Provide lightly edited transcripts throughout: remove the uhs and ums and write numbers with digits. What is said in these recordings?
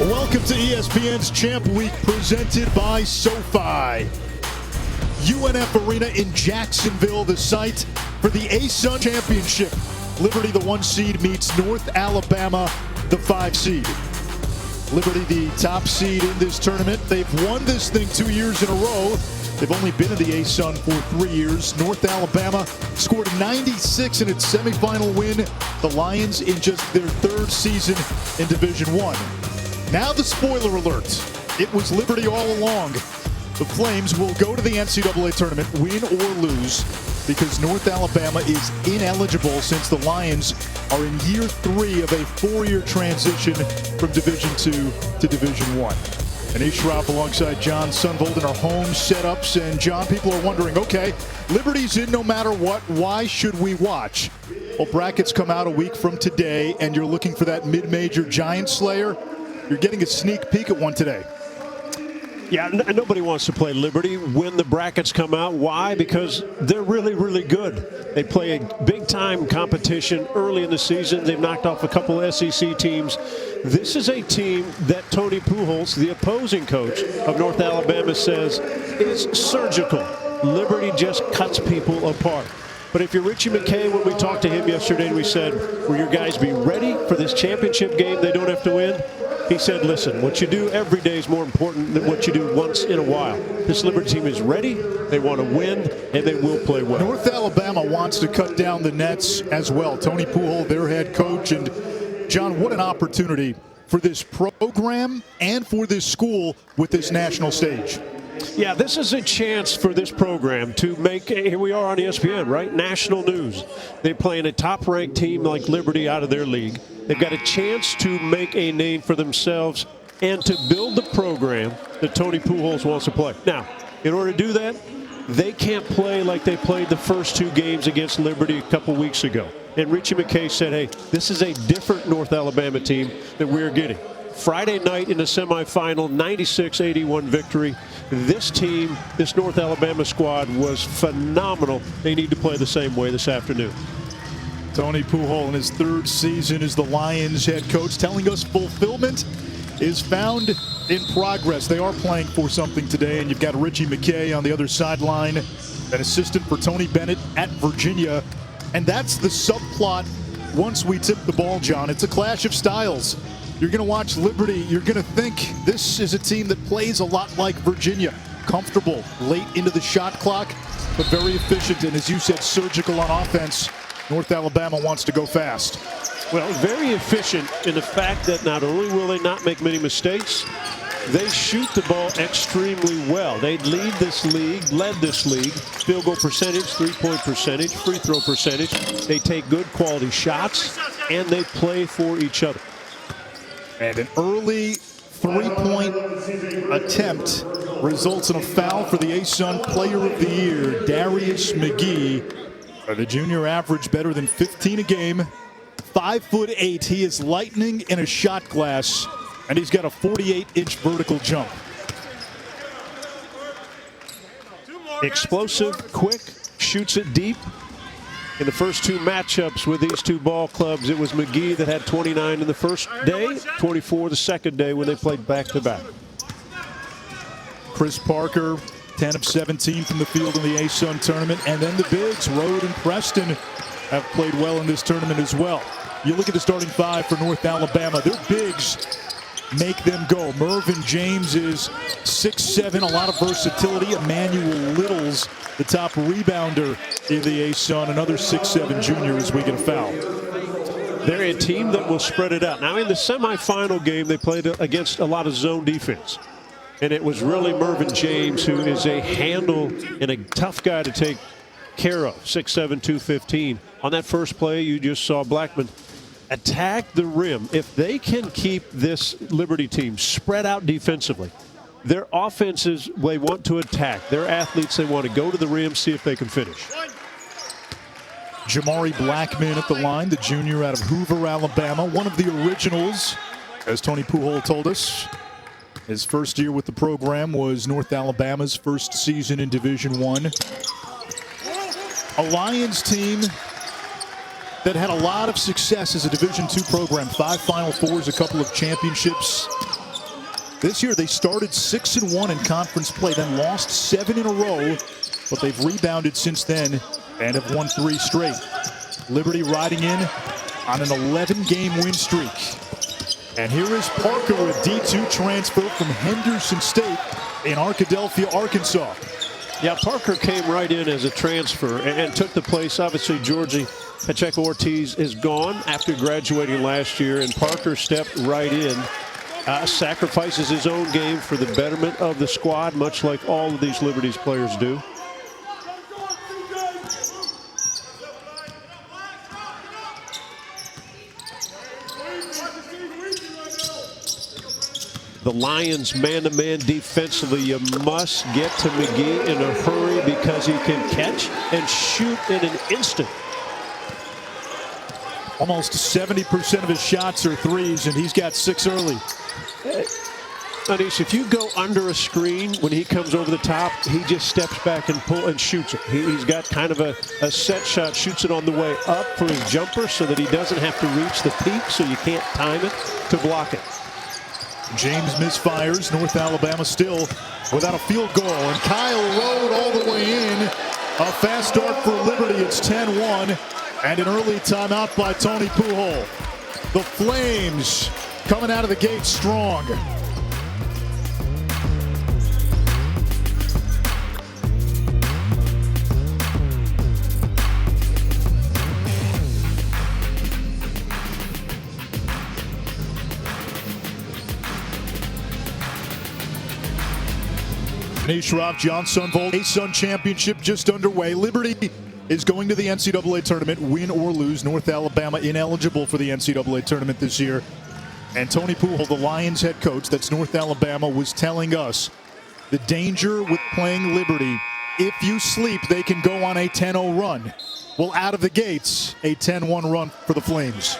Welcome to ESPN's Champ Week presented by SoFi. UNF Arena in Jacksonville, the site for the ASUN Championship. Liberty, the 1 seed, meets North Alabama, the 5 seed. Liberty, the top seed in this tournament. They've won this thing 2 years in a row. They've only been in the ASUN for 3 years. North Alabama scored 96 in its semifinal win. The Lions in just their 3rd season in Division I. Now the spoiler alert. It was Liberty all along. The Flames will go to the NCAA tournament, win or lose, because North Alabama is ineligible since the Lions are in year 3 of a 4-year transition from Division II to Division I. And Ashraf alongside John Sunvold in our home setups. And John, people are wondering, okay, Liberty's in no matter what. Why should we watch? Well, brackets come out a week from today, and you're looking for that mid-major giant slayer. You're getting a sneak peek at one today. Yeah, nobody wants to play Liberty when the brackets come out. Why? Because they're really, really good. They play a big-time competition early in the season. They've knocked off a couple SEC teams. This is a team that Tony Pujols, the opposing coach of North Alabama, says is surgical. Liberty just cuts people apart. But if you're Richie McKay, when we talked to him yesterday and we said, will your guys be ready for this championship game they don't have to win? He said, listen, what you do every day is more important than what you do once in a while. This Liberty team is ready, they want to win, and they will play well. North Alabama wants to cut down the nets as well. Tony Pujols, their head coach. And John, what an opportunity for this program and for this school with this national stage. Yeah, this is a chance for this program to make, here we are on ESPN, right? National news. They're playing a top-ranked team like Liberty out of their league. They've got a chance to make a name for themselves and to build the program that Tony Pujols wants to play. Now, in order to do that, they can't play like they played the first 2 games against Liberty a couple weeks ago. And Richie McKay said, hey, this is a different North Alabama team that we're getting. Friday night in the semifinal, 96-81 victory. This team, this North Alabama squad was phenomenal. They need to play the same way this afternoon. Tony Pujols in his 3rd season as the Lions head coach, telling us fulfillment is found in progress. They are playing for something today, and you've got Richie McKay on the other sideline, an assistant for Tony Bennett at Virginia. And that's the subplot once we tip the ball, John. It's a clash of styles. You're going to watch Liberty. You're going to think this is a team that plays a lot like Virginia. Comfortable late into the shot clock, but very efficient. And as you said, surgical on offense. North Alabama wants to go fast. Well, very efficient in the fact that not only will they not make many mistakes, they shoot the ball extremely well. They led this league, field goal percentage, 3-point percentage, free throw percentage. They take good quality shots, and they play for each other. And an early 3-point attempt results in a foul for the ASUN Player of the Year, Darius McGhee. The junior averaged better than 15 a game, 5'8". He is lightning in a shot glass, and he's got a 48-inch vertical jump. Explosive, quick, shoots it deep. In the first 2 matchups with these 2 ball clubs, it was McGhee that had 29 in the first day, 24 the second day when they played back-to-back. Chris Parker, 10 of 17 from the field in the ASUN tournament. And then the bigs, Rode and Preston, have played well in this tournament as well. You look at the starting 5 for North Alabama. Their bigs make them go. Mervyn James is 6'7", a lot of versatility. Emmanuel Little's the top rebounder in the ASUN, another 6'7" junior as we get a foul. They're a team that will spread it out. Now, in the semifinal game, they played against a lot of zone defense. And it was really Mervyn James, who is a handle and a tough guy to take care of, 6'7", 215. On that first play, you just saw Blackman attack the rim. If they can keep this Liberty team spread out defensively, their offenses, they want to attack. Their athletes, they want to go to the rim, see if they can finish. Jamari Blackman at the line, the junior out of Hoover, Alabama, one of the originals, as Tony Pujols told us. His first year with the program was North Alabama's first season in Division I. A Lions team that had a lot of success as a Division II program. 5 Final Fours, a couple of championships. This year they started 6-1 in conference play, then lost 7 in a row, but they've rebounded since then and have won 3 straight. Liberty riding in on an 11-game win streak. And here is Parker, a D2 transfer from Henderson State in Arkadelphia, Arkansas. Yeah, Parker came right in as a transfer and took the place. Obviously, Georgie Pacheco-Ortiz is gone after graduating last year, and Parker stepped right in. Sacrifices his own game for the betterment of the squad, much like all of these Liberties players do. The Lions man-to-man defensively. You must get to McGhee in a hurry because he can catch and shoot in an instant. Almost 70% of his shots are threes, and he's got 6 early. Anish, if you go under a screen when he comes over the top, he just steps back and shoots it. He's got kind of a set shot, shoots it on the way up for his jumper so that he doesn't have to reach the peak, so you can't time it to block it. James misfires. North Alabama still without a field goal. And Kyle Rode all the way in. A fast start for Liberty. It's 10-1. And an early timeout by Tony Pujol. The Flames coming out of the gate strong. Anish Rav, John Sunvold, ASUN championship just underway. Liberty is going to the NCAA tournament, win or lose. North Alabama ineligible for the NCAA tournament this year. And Tony Pujol, the Lions head coach, that's North Alabama, was telling us the danger with playing Liberty, if you sleep, they can go on a 10-0 run. Well, out of the gates, a 10-1 run for the Flames.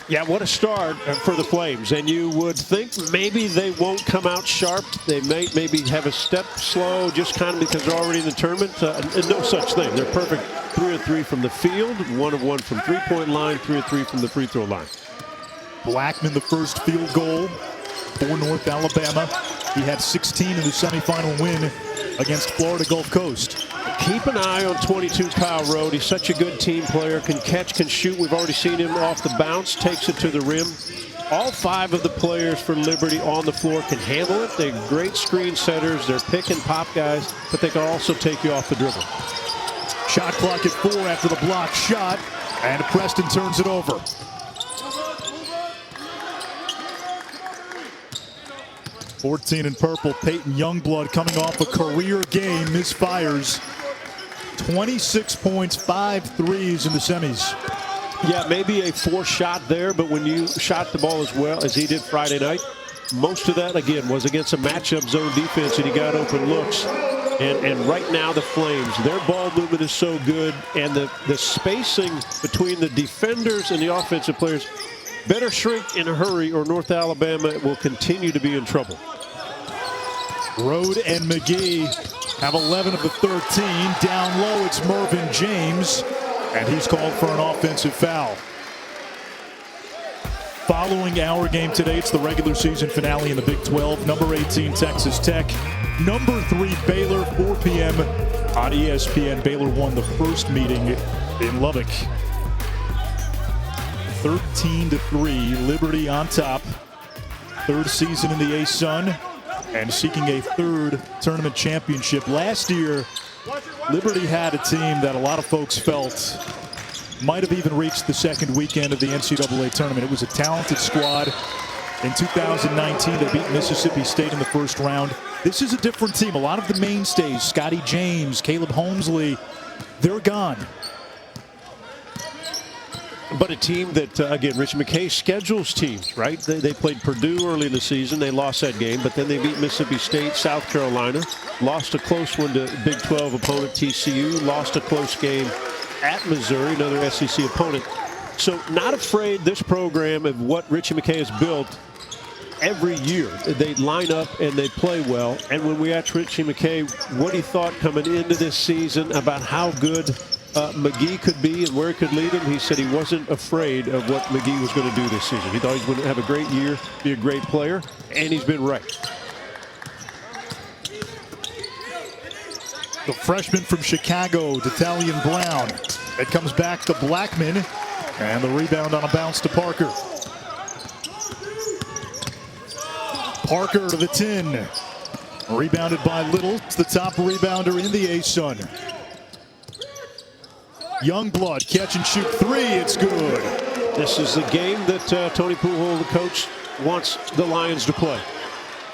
Yeah, what a start for the Flames. And you would think maybe they won't come out sharp. They may maybe have a step slow just kind of because they're already in the tournament. No such thing. They're perfect 3 of 3 from the field, 1 of 1 from three-point line, 3 of 3 from the free throw line. Blackman, the first field goal for North Alabama. He had 16 in the semifinal win against Florida Gulf Coast. Keep an eye on 22 Kyle Rode. He's such a good team player, can catch, can shoot. We've already seen him off the bounce, takes it to the rim. All 5 of the players for Liberty on the floor can handle it. They're great screen setters. They're pick and pop guys, but they can also take you off the dribble. Shot clock at 4 after the block shot, and Preston turns it over. $14 in purple, Peyton Youngblood coming off a career game, misfires. 26 points, 5 threes in the semis. Yeah, maybe a 4 shot there, but when you shot the ball as well as he did Friday night, most of that, again, was against a matchup zone defense, and he got open looks. And right now, the Flames, their ball movement is so good, and the spacing between the defenders and the offensive players better shrink in a hurry, or North Alabama will continue to be in trouble. Rode and McGhee have 11 of the 13. Down low, it's Mervyn James, and he's called for an offensive foul. Following our game today, it's the regular season finale in the Big 12. Number 18, Texas Tech. Number 3, Baylor, 4 p.m. on ESPN. Baylor won the first meeting in Lubbock. 13-3, Liberty on top. 3rd season in the ASUN and seeking a 3rd tournament championship. Last year, Liberty had a team that a lot of folks felt might have even reached the 2nd weekend of the NCAA tournament. It was a talented squad. In 2019, they beat Mississippi State in the first round. This is a different team. A lot of the mainstays, Scotty James, Caleb Holmesley, they're gone. But a team that, again, Rich McKay schedules teams, right? They played Purdue early in the season. They lost that game, but then they beat Mississippi State, South Carolina, lost a close one to Big 12 opponent TCU, lost a close game at Missouri, another SEC opponent. So not afraid, this program, of what Richie McKay has built. Every year they line up and they play well. And when we asked Richie McKay what he thought coming into this season about how good McGhee could be and where it could lead him, he said he wasn't afraid of what McGhee was going to do this season. He thought he was going to have a great year, be a great player, and he's been right. The freshman from Chicago, D'Italian Brown. It comes back to Blackman, and the rebound on a bounce to Parker. Parker to the 10. Rebounded by Little. It's the top rebounder in the ASUN. Youngblood, catch and shoot three. It's good. This is the game that Tony Pujols, the coach, wants the Lions to play.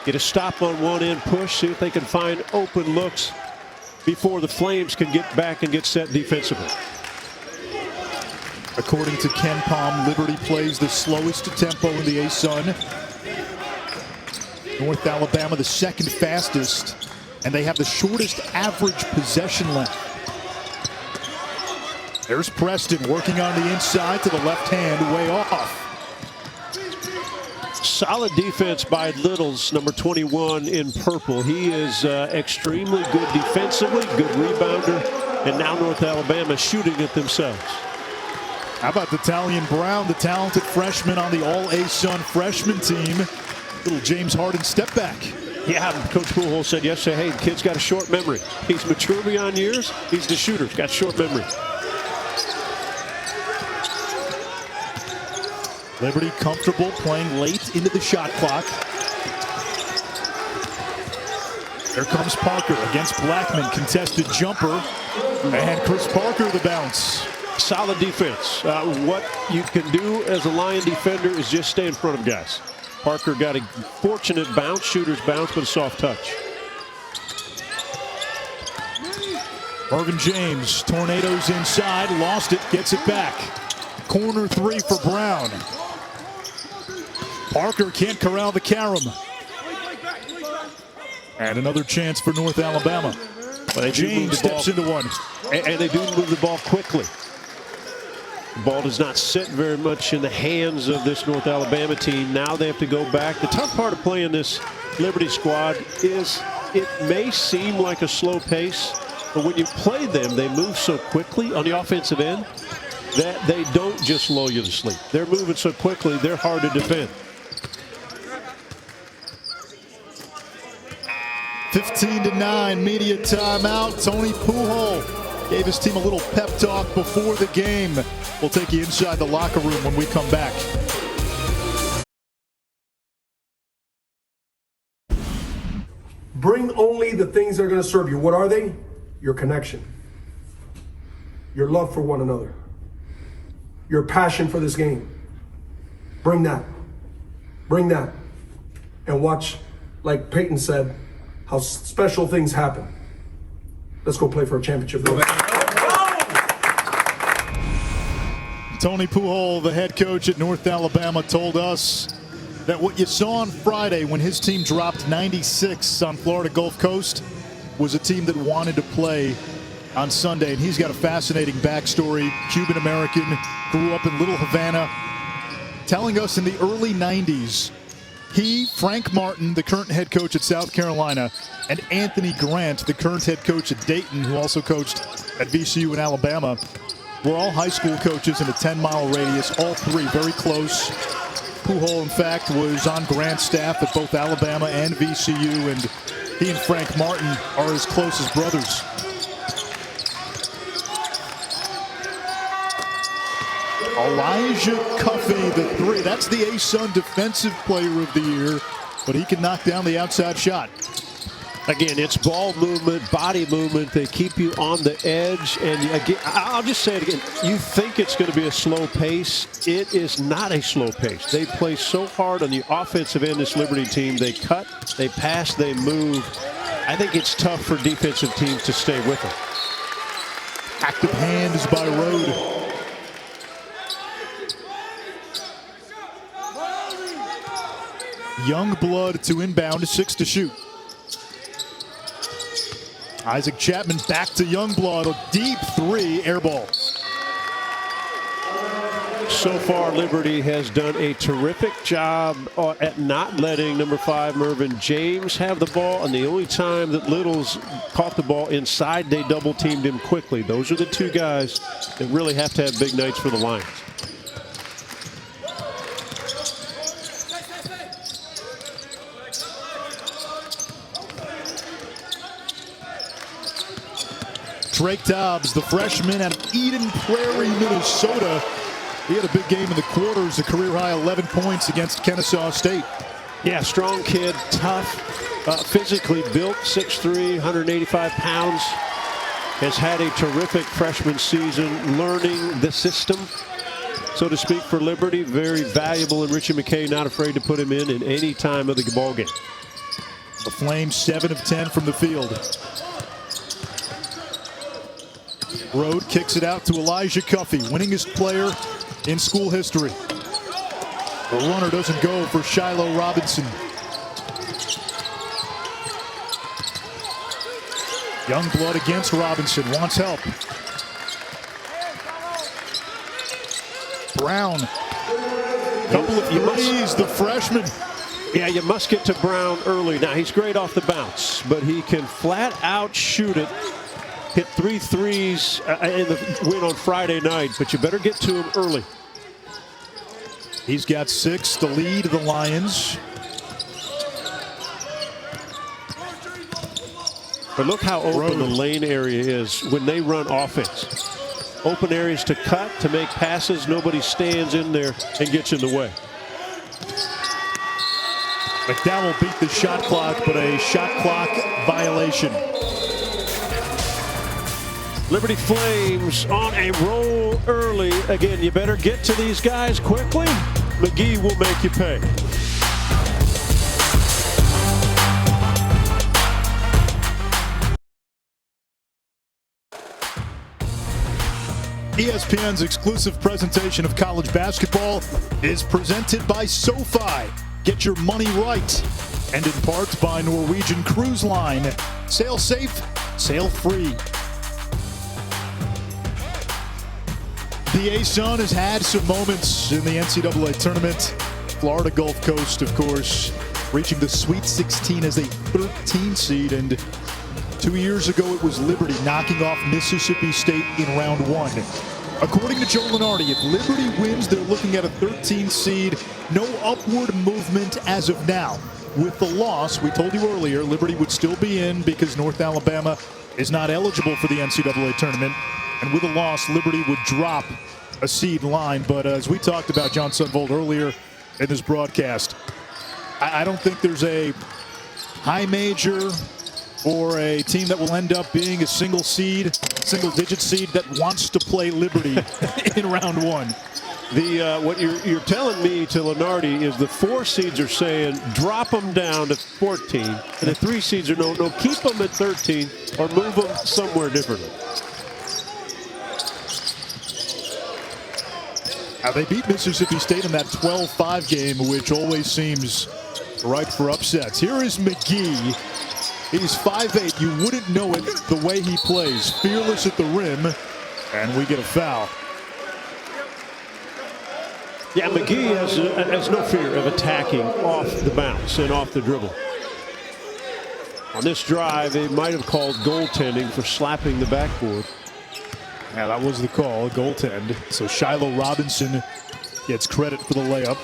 Get a stop on one end, push, see if they can find open looks before the Flames can get back and get set defensively. According to Ken Palm, Liberty plays the slowest tempo in the ASUN. North Alabama the second fastest, and they have the shortest average possession length. There's Preston working on the inside to the left hand, way off. Solid defense by Littles, number 21 in purple. He is extremely good defensively, good rebounder, and now North Alabama shooting it themselves. How about D'Italian Brown, the talented freshman on the All-ASUN freshman team. Little James Harden step back. Yeah, Coach Pujols said yesterday, hey, the kid's got a short memory. He's mature beyond years. He's the shooter, got short memory. Liberty comfortable playing late into the shot clock. There comes Parker against Blackman, contested jumper, and Chris Parker the bounce. Solid defense. What you can do as a Lion defender is just stay in front of guys. Parker got a fortunate bounce, shooter's bounce, but a soft touch. Mervin James, tornadoes inside, lost it, gets it back. Corner three for Brown. Parker can't corral the carom. And another chance for North Alabama. James steps into one. And they do move the ball quickly. The ball does not sit very much in the hands of this North Alabama team. Now they have to go back. The tough part of playing this Liberty squad is it may seem like a slow pace, but when you play them, they move so quickly on the offensive end that they don't just lull you to sleep. They're moving so quickly, they're hard to defend. 15-9, media timeout. Tony Pujols gave his team a little pep talk before the game. We'll take you inside the locker room when we come back. Bring only the things that are going to serve you. What are they? Your connection, your love for one another, your passion for this game. Bring that. Bring that. And watch, like Peyton said, how special things happen. Let's go play for a championship. Tony Pujols, the head coach at North Alabama, told us that what you saw on Friday when his team dropped 96 on Florida Gulf Coast was a team that wanted to play on Sunday. And he's got a fascinating backstory. Cuban-American, grew up in Little Havana, telling us in the early 90s, he, Frank Martin, the current head coach at South Carolina, and Anthony Grant, the current head coach at Dayton, who also coached at VCU in Alabama, were all high school coaches in a 10-mile radius, all three very close. Pujols, in fact, was on Grant's staff at both Alabama and VCU, and he and Frank Martin are as close as brothers. Elijah Cuffey, the three. That's the ASUN Defensive Player of the Year, but he can knock down the outside shot. Again, it's ball movement, body movement. They keep you on the edge. And again, I'll just say it again. You think it's going to be a slow pace. It is not a slow pace. They play so hard on the offensive end, this Liberty team. They cut, they pass, they move. I think it's tough for defensive teams to stay with them. Active hands by Rode. Youngblood to inbound, 6 to shoot. Isaac Chapman back to Youngblood, a deep three, air ball. So far, Liberty has done a terrific job at not letting number 5 Mervin James have the ball, and the only time that Littles caught the ball inside, they double-teamed him quickly. Those are the two guys that really have to have big nights for the Lions. Drake Dobbs, the freshman out of Eden Prairie, Minnesota. He had a big game in the quarters, a career-high 11 points against Kennesaw State. Yeah, strong kid, tough, physically built, 6'3", 185 pounds. Has had a terrific freshman season, learning the system, so to speak, for Liberty. Very valuable, and Richie McKay not afraid to put him in any time of the ball game. The Flames 7 of 10 from the field. Rode kicks it out to Elijah Cuffey, winningest player in school history. The runner doesn't go for Shiloh Robinson. Young blood against Robinson, wants help. Brown, couple of threes, the freshman. Yeah, you must get to Brown early. Now, he's great off the bounce, but he can flat out shoot it. Hit 3 threes in the win on Friday night, but you better get to him early. He's got 6 to lead the Lions. But look how open the lane area is when they run offense. Open areas to cut, to make passes. Nobody stands in there and gets in the way. McDowell beat the shot clock, but a shot clock violation. Liberty Flames on a roll early. Again, you better get to these guys quickly. McGhee will make you pay. ESPN's exclusive presentation of college basketball is presented by SoFi. Get your money right. And in part by Norwegian Cruise Line. Sail safe, sail free. The ASUN has had some moments in the NCAA tournament. Florida Gulf Coast, of course, reaching the Sweet 16 as a 13 seed. And 2 years ago, it was Liberty knocking off Mississippi State in round 1. According to Joe Lunardi, if Liberty wins, they're looking at a 13 seed. No upward movement as of now. With the loss, we told you earlier, Liberty would still be in because North Alabama is not eligible for the NCAA tournament. And with a loss, Liberty would drop a seed line. But as we talked about, John Sundvold, earlier in this broadcast, I don't think there's a high major or a team that will end up being a single-digit seed that wants to play Liberty in round 1. What you're telling me to Lunardi is the 4 seeds are saying drop them down to 14, and the 3 seeds are no, keep them at 13 or move them somewhere differently. Now, they beat Mississippi State in that 12-5 game, which always seems ripe for upsets. Here is McGhee. He's 5'8". You wouldn't know it the way he plays. Fearless at the rim, and we get a foul. Yeah, McGhee has no fear of attacking off the bounce and off the dribble. On this drive, they might have called goaltending for slapping the backboard. Yeah, that was the call, goaltend. So Shiloh Robinson gets credit for the layup.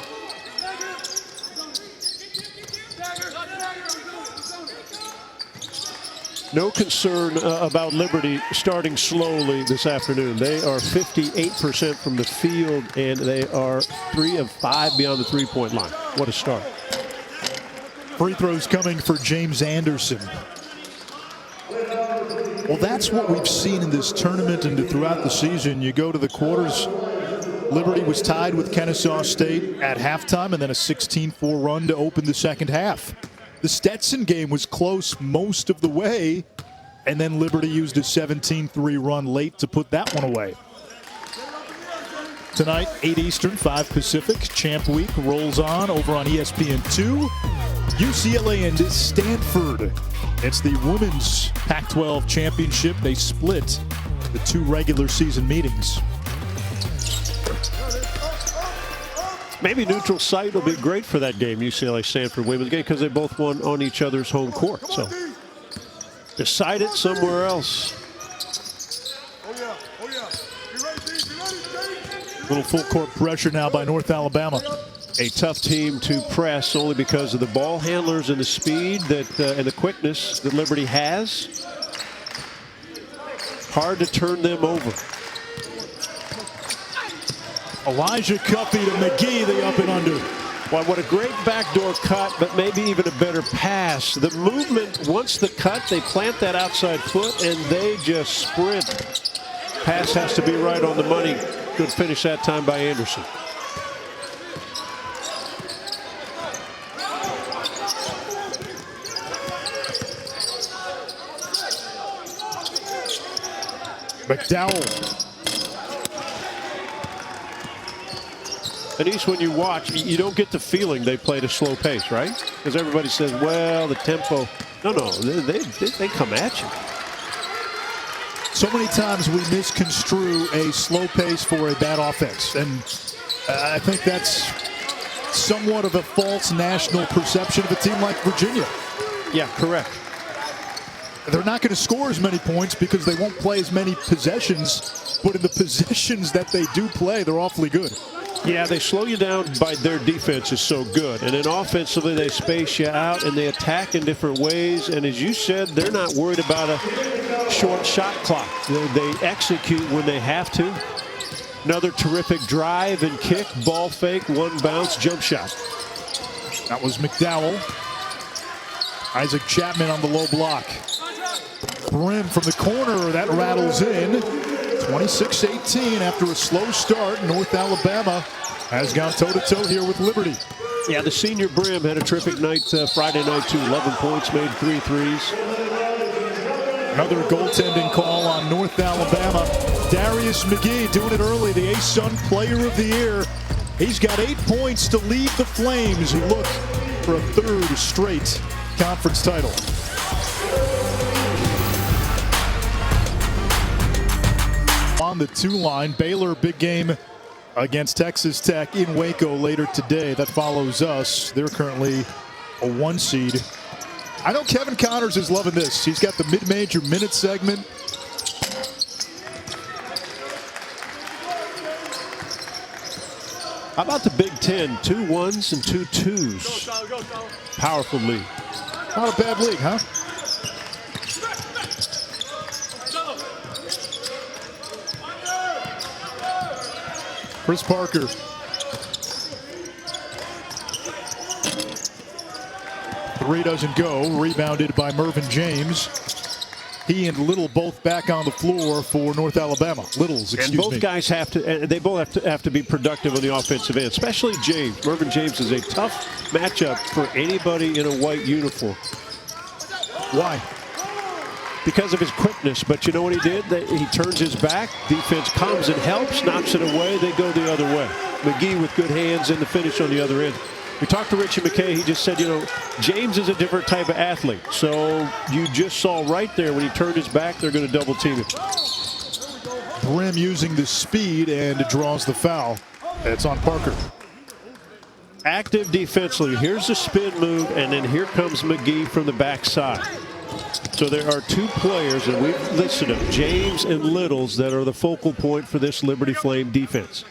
No concern about Liberty starting slowly this afternoon. They are 58% from the field, and they are 3 of 5 beyond the three-point line. What a start. Free throws coming for James Anderson. Well, that's what we've seen in this tournament and throughout the season. You go to the quarters, Liberty was tied with Kennesaw State at halftime, and then a 16-4 run to open the second half. The Stetson game was close most of the way, and then Liberty used a 17-3 run late to put that one away. Tonight, 8 Eastern, 5 Pacific, Champ Week rolls on over on ESPN2. UCLA and Stanford. It's the women's Pac-12 championship. They split the 2 regular season meetings. Maybe neutral site will be great for that game, UCLA-Stanford women's game, because they both won on each other's home court. So decide it somewhere else. Little full court pressure now by North Alabama. A tough team to press only because of the ball handlers and the speed that and the quickness that Liberty has. Hard to turn them over. Elijah Cuffey to McGhee, the up and under. Well, what a great backdoor cut, but maybe even a better pass. The movement, once the cut, they plant that outside foot, and they just sprint. Pass has to be right on the money. Good finish that time by Anderson. McDowell. And East, when you watch, you don't get the feeling they played a slow pace, right? Because everybody says, well, the tempo. No, they come at you. So many times we misconstrue a slow pace for a bad offense. And I think that's somewhat of a false national perception of a team like Virginia. Yeah, correct. They're not going to score as many points because they won't play as many possessions. But in the possessions that they do play, they're awfully good. Yeah, they slow you down by their defense is so good. And then offensively, they space you out and they attack in different ways. And as you said, they're not worried about a short shot clock. They execute when they have to. Another terrific drive and kick, ball fake, one bounce, jump shot. That was McDowell. Isaac Chapman on the low block. Brim from the corner, that rattles in. 26-18 after a slow start. North Alabama has gone toe-to-toe here with Liberty. Yeah, the senior Brim had a terrific night Friday night too. 11 points, made 3 threes. Another goaltending call on North Alabama. Darius McGhee doing it early, the ASUN Player of the Year. He's got 8 points to lead the Flames, who look for a third straight conference title. On the 2 line, Baylor big game against Texas Tech in Waco later today. That follows us. They're currently a 1 seed. I know Kevin Connors is loving this. He's got the mid-major minute segment. How about the Big Ten? 2 1s and 2 2s. Powerful league. Not a bad league, huh? Chris Parker. Three doesn't go. Rebounded by Mervyn James. He and Little both back on the floor for North Alabama. Littles, excuse me. And both guys they both have to be productive on the offensive end, especially James. Mervyn James is a tough matchup for anybody in a white uniform. Why? Because of his quickness, but you know what he did? He turns his back, defense comes and helps, knocks it away, they go the other way. McGhee with good hands and the finish on the other end. We talked to Richie McKay, he just said, you know, James is a different type of athlete. So you just saw right there when he turned his back, they're going to double team him. Brim using the speed and draws the foul. It's on Parker. Active defensively, here's the spin move, and then here comes McGhee from the backside. So there are 2 players, and we've listed them, James and Littles, that are the focal point for this Liberty Flame defense.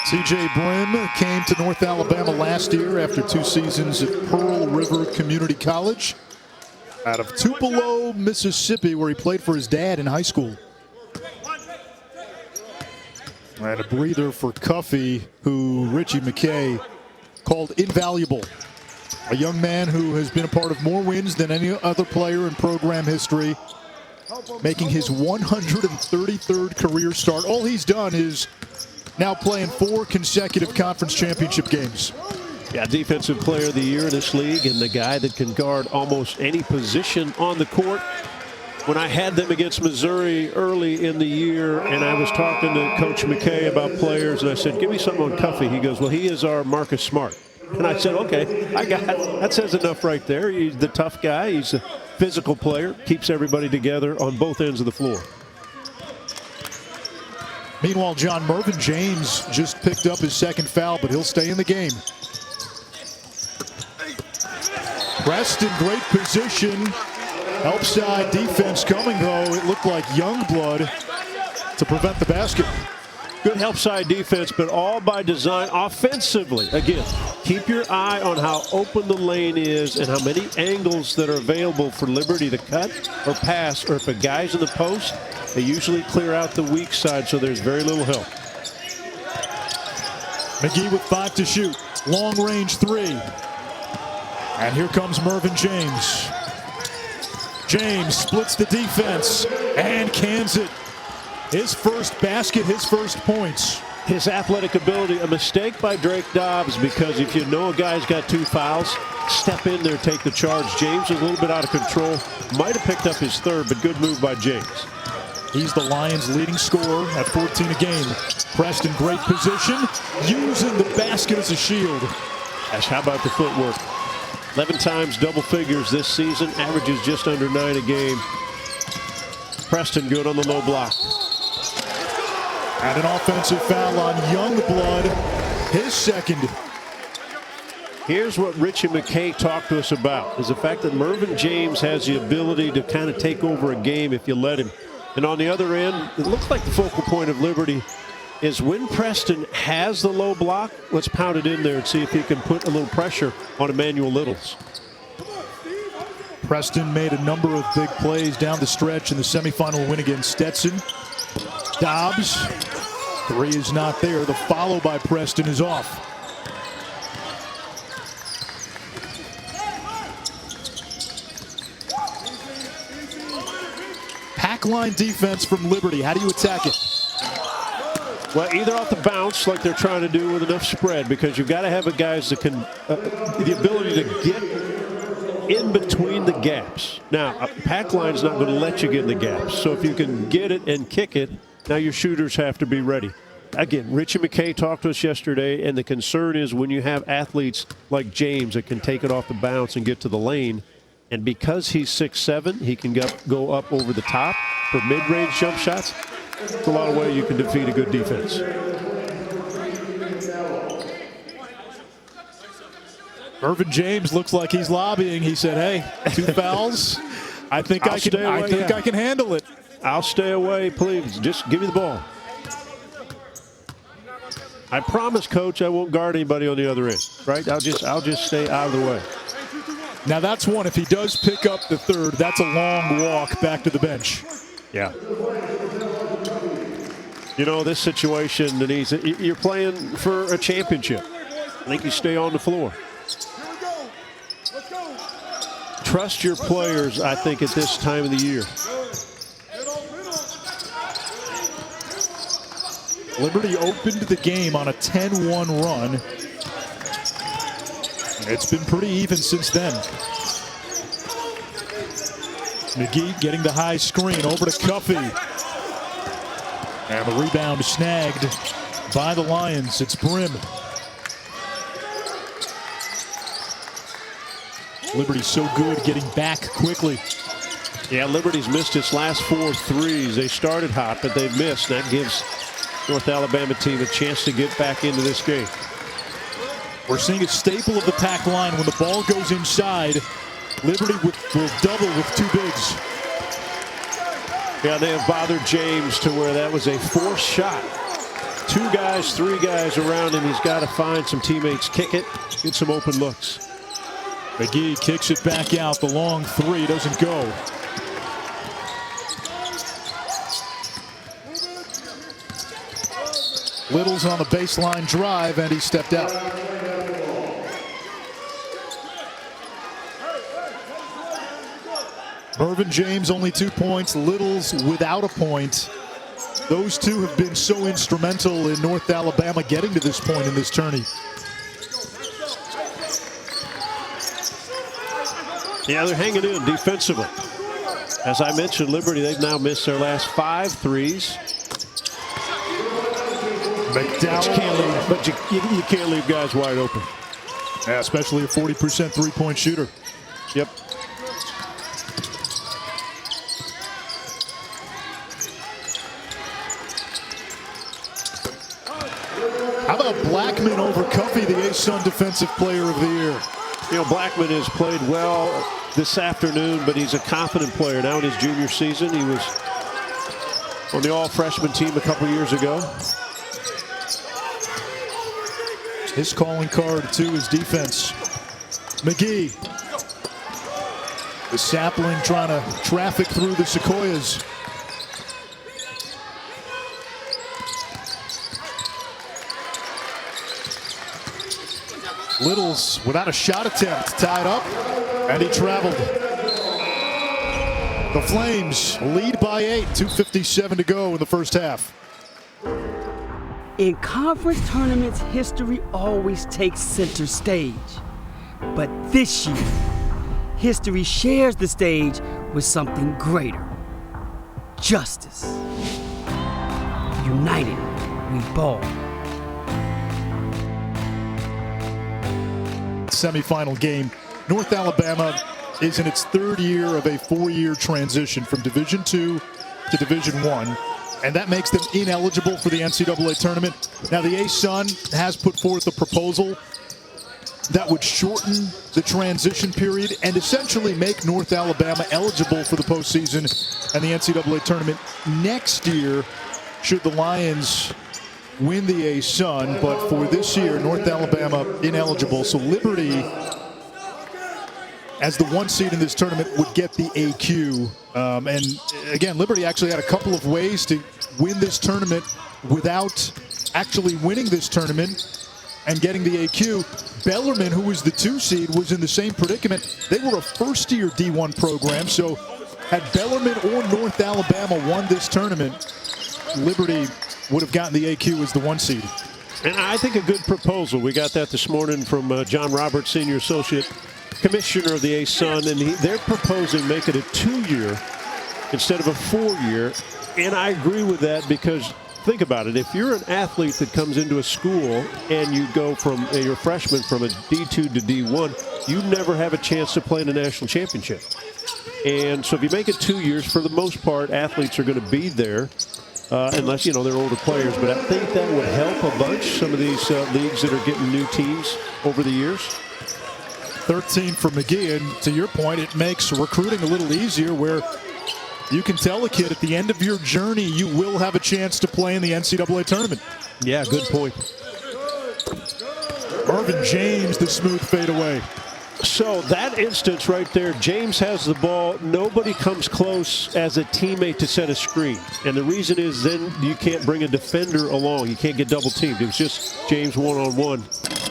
C.J. Brim came to North Alabama last year after 2 seasons at Pearl River Community College out of Tupelo, Mississippi, where he played for his dad in high school. And a breather for Cuffey, who Richie McKay called invaluable. A young man who has been a part of more wins than any other player in program history, making his 133rd career start. All he's done is now playing 4 consecutive conference championship games. Yeah, defensive player of the year in this league, and the guy that can guard almost any position on the court. When I had them against Missouri early in the year, and I was talking to Coach McKay about players, and I said, give me something on Cuffey. He goes, well, he is our Marcus Smart. And I said, okay, I got it. That says enough right there. He's the tough guy. He's a physical player, keeps everybody together on both ends of the floor. Meanwhile, John, Mervyn James just picked up his 2nd foul, but he'll stay in the game. Preston, great position. Help side defense coming, though. It looked like Youngblood to prevent the basket. Good help side defense, but all by design offensively. Again, keep your eye on how open the lane is and how many angles that are available for Liberty to cut or pass, or if a guy's in the post, they usually clear out the weak side, so there's very little help. McGhee with 5 to shoot. Long range 3. And here comes Mervyn James. James splits the defense and cans it. His first basket, his first points. His athletic ability, a mistake by Drake Dobbs, because if you know a guy's got 2 fouls, step in there, take the charge. James is a little bit out of control. Might have picked up his 3rd, but good move by James. He's the Lions' leading scorer at 14 a game. Preston, great position, using the basket as a shield. Gosh, how about the footwork? 11 times double figures this season, averages just under 9 a game. Preston good on the low block. And an offensive foul on Youngblood, his 2nd. Here's what Richie McKay talked to us about, is the fact that Mervyn James has the ability to kind of take over a game if you let him. And on the other end, it looks like the focal point of Liberty is when Preston has the low block, let's pound it in there and see if he can put a little pressure on Emmanuel Littles. Preston made a number of big plays down the stretch in the semifinal win against Stetson. Dobbs, 3 is not there. The follow by Preston is off. Pack line defense from Liberty. How do you attack it? Well, either off the bounce, like they're trying to do with enough spread, because you've got to have guys that can, the ability to get in between the gaps. Now, a pack line is not going to let you get in the gaps. So if you can get it and kick it, now your shooters have to be ready. Again, Richie McKay talked to us yesterday, and the concern is when you have athletes like James that can take it off the bounce and get to the lane, and because he's 6'7", he can go up over the top for mid-range jump shots. There's a lot of ways you can defeat a good defense. Mervyn James looks like he's lobbying. He said, "Hey, 2 fouls. I think I can handle it. I'll stay away, please. Just give me the ball. I promise, Coach, I won't guard anybody on the other end. Right? I'll just stay out of the way." Now that's one. If he does pick up the 3rd, that's a long walk back to the bench. Yeah. You know, this situation, Denise, you're playing for a championship. I think you stay on the floor. Trust your players, I think, at this time of the year. Liberty opened the game on a 10-1 run. It's been pretty even since then. McGhee getting the high screen over to Cuffey. And the rebound snagged by the Lions. It's Brim. Liberty's so good getting back quickly. Yeah, Liberty's missed its last 4 threes. They started hot, but they've missed. That gives North Alabama team a chance to get back into this game. We're seeing a staple of the pack line. When the ball goes inside, Liberty will double with 2 bigs. Yeah, they have bothered James to where that was a forced shot. 2 guys, 3 guys around him. He's got to find some teammates, kick it, get some open looks. McGhee kicks it back out. The long 3 doesn't go. Little's on the baseline drive, and he stepped out. Mervyn James only 2 points. Little's without a point. Those 2 have been so instrumental in North Alabama getting to this point in this tourney. Yeah, they're hanging in defensively. As I mentioned, Liberty, they've now missed their last 5 threes. McDowell. But you can't leave guys wide open. Yeah, especially a 40% three-point shooter. Yep. How about Blackman over Cuffey, the ASUN Defensive Player of the Year? You know, Blackman has played well this afternoon, but he's a confident player now in his junior season. He was on the all-freshman team a couple years ago. His calling card to his defense. McGhee. The sapling trying to traffic through the sequoias. Littles without a shot attempt, tied up, and he traveled. The Flames lead by 8, 2:57 to go in the first half. In conference tournaments, history always takes center stage. But this year, history shares the stage with something greater. Justice. United, we ball. Semifinal game. North Alabama is in its third year of a 4-year transition from Division II to Division I, and that makes them ineligible for the NCAA tournament. Now, the ASUN has put forth a proposal that would shorten the transition period and essentially make North Alabama eligible for the postseason and the NCAA tournament next year should the Lions win the ASUN. But for this year, North Alabama ineligible. So Liberty, as the 1 seed in this tournament, would get the AQ. And again, Liberty actually had a couple of ways to win this tournament without actually winning this tournament and getting the AQ. Bellarmine, who was the 2 seed, was in the same predicament. They were a first-year D1 program, so had Bellarmine or North Alabama won this tournament, Liberty would have gotten the AQ as the 1 seed. And I think a good proposal. We got that this morning from John Roberts, Senior Associate Commissioner of the ASUN, and they're proposing make it a 2-year instead of a 4-year. And I agree with that because think about it. If you're an athlete that comes into a school and you go from you're a freshman from a D2 to D1, you never have a chance to play in a national championship. And so if you make it 2 years, for the most part, athletes are going to be there. Unless, they're older players. But I think that would help a bunch, some of these leagues that are getting new teams over the years. 13 for McGhee, and to your point, it makes recruiting a little easier where you can tell a kid at the end of your journey you will have a chance to play in the NCAA tournament. Yeah, good point. Irvin James, the smooth fadeaway. So that instance right there, James has the ball. Nobody comes close as a teammate to set a screen. And the reason is then you can't bring a defender along. You can't get double teamed. It was just James one-on-one.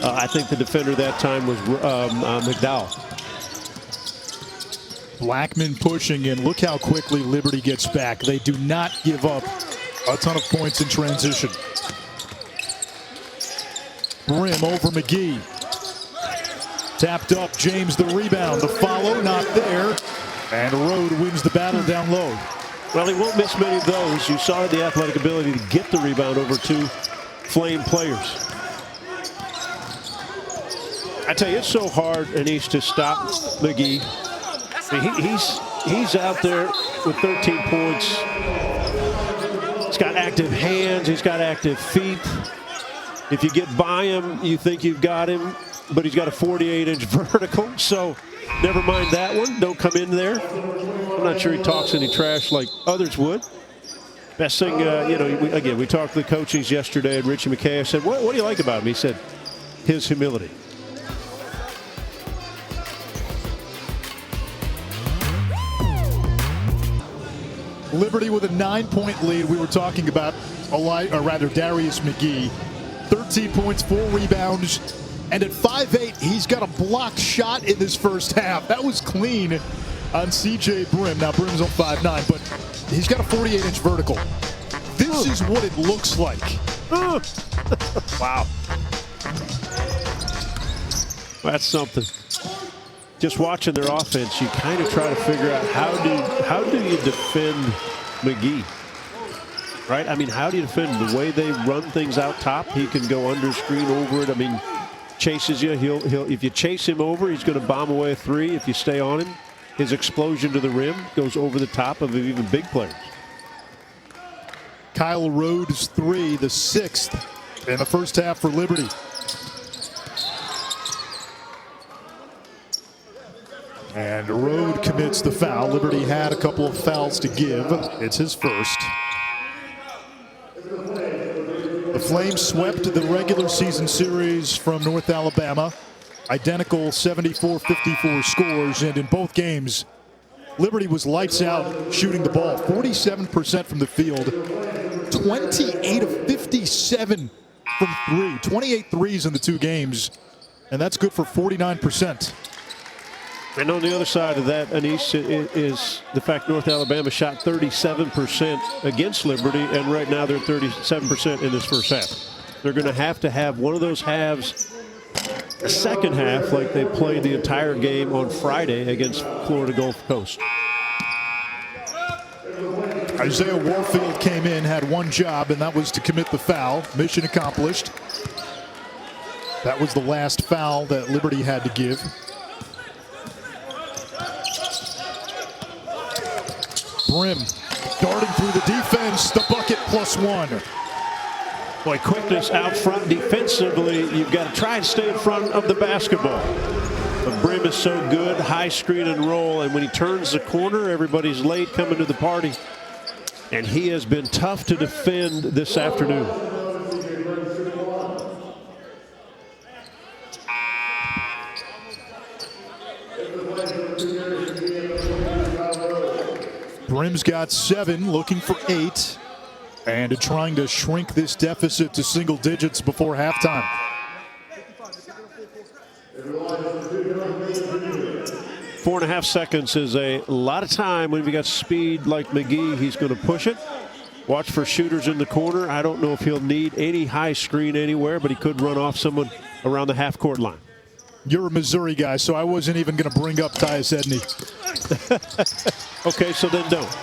I think the defender that time was McDowell. Blackman pushing in. Look how quickly Liberty gets back. They do not give up a ton of points in transition. Brim over McGhee. Tapped up, James the rebound. The follow, not there. And Rode wins the battle down low. Well, he won't miss many of those. You saw the athletic ability to get the rebound over 2 Flame players. I tell you, it's so hard, Anish, to stop McGhee. I mean, he's out there with 13 points. He's got active hands. He's got active feet. If you get by him, you think you've got him. But he's got a 48-inch vertical, so never mind that one. Don't come in there. I'm not sure he talks any trash like others would. Best thing, we talked to the coaches yesterday, and Richie McKay. I said, what do you like about him? He said, his humility. Liberty with a 9-point lead. We were talking about, Darius McGhee. 13 points, 4 rebounds. And at 5'8", he's got a blocked shot in this first half. That was clean on C.J. Brim. Now, Brim's on 5'9", but he's got a 48-inch vertical. This is what it looks like. Wow. That's something. Just watching their offense, you kind of try to figure out how do you defend McGhee? Right? I mean, how do you defend him? The way they run things out top, he can go under screen over it. I mean, chases you. He'll if you chase him over, he's going to bomb away a 3. If you stay on him, his explosion to the rim goes over the top of even big players. Kyle Rhodes 3, the 6th in the first half for Liberty. And Rode commits the foul. Liberty had a couple of fouls to give. It's his first. The Flames swept the regular season series from North Alabama. Identical 74-54 scores, and in both games, Liberty was lights out shooting the ball. 47% from the field, 28 of 57 from three. 28 threes in the two games, and that's good for 49%. And on the other side of that, Anish, is the fact North Alabama shot 37% against Liberty, and right now they're 37% in this first half. They're going to have one of those halves, a second half, like they played the entire game on Friday against Florida Gulf Coast. Isaiah Warfield came in, had one job, and that was to commit the foul. Mission accomplished. That was the last foul that Liberty had to give. Brim darting through the defense, the bucket +1. Boy, quickness out front defensively. You've got to try and stay in front of the basketball. But Brim is so good, high screen and roll, and when he turns the corner, everybody's late coming to the party. And he has been tough to defend this afternoon. Brim's got 7, looking for 8, and trying to shrink this deficit to single digits before halftime. Four and a half seconds is a lot of time. When you've got speed like McGhee, he's going to push it. Watch for shooters in the corner. I don't know if he'll need any high screen anywhere, but he could run off someone around the half-court line. You're a Missouri guy, so I wasn't even going to bring up Tyus Edney. Okay, so then don't.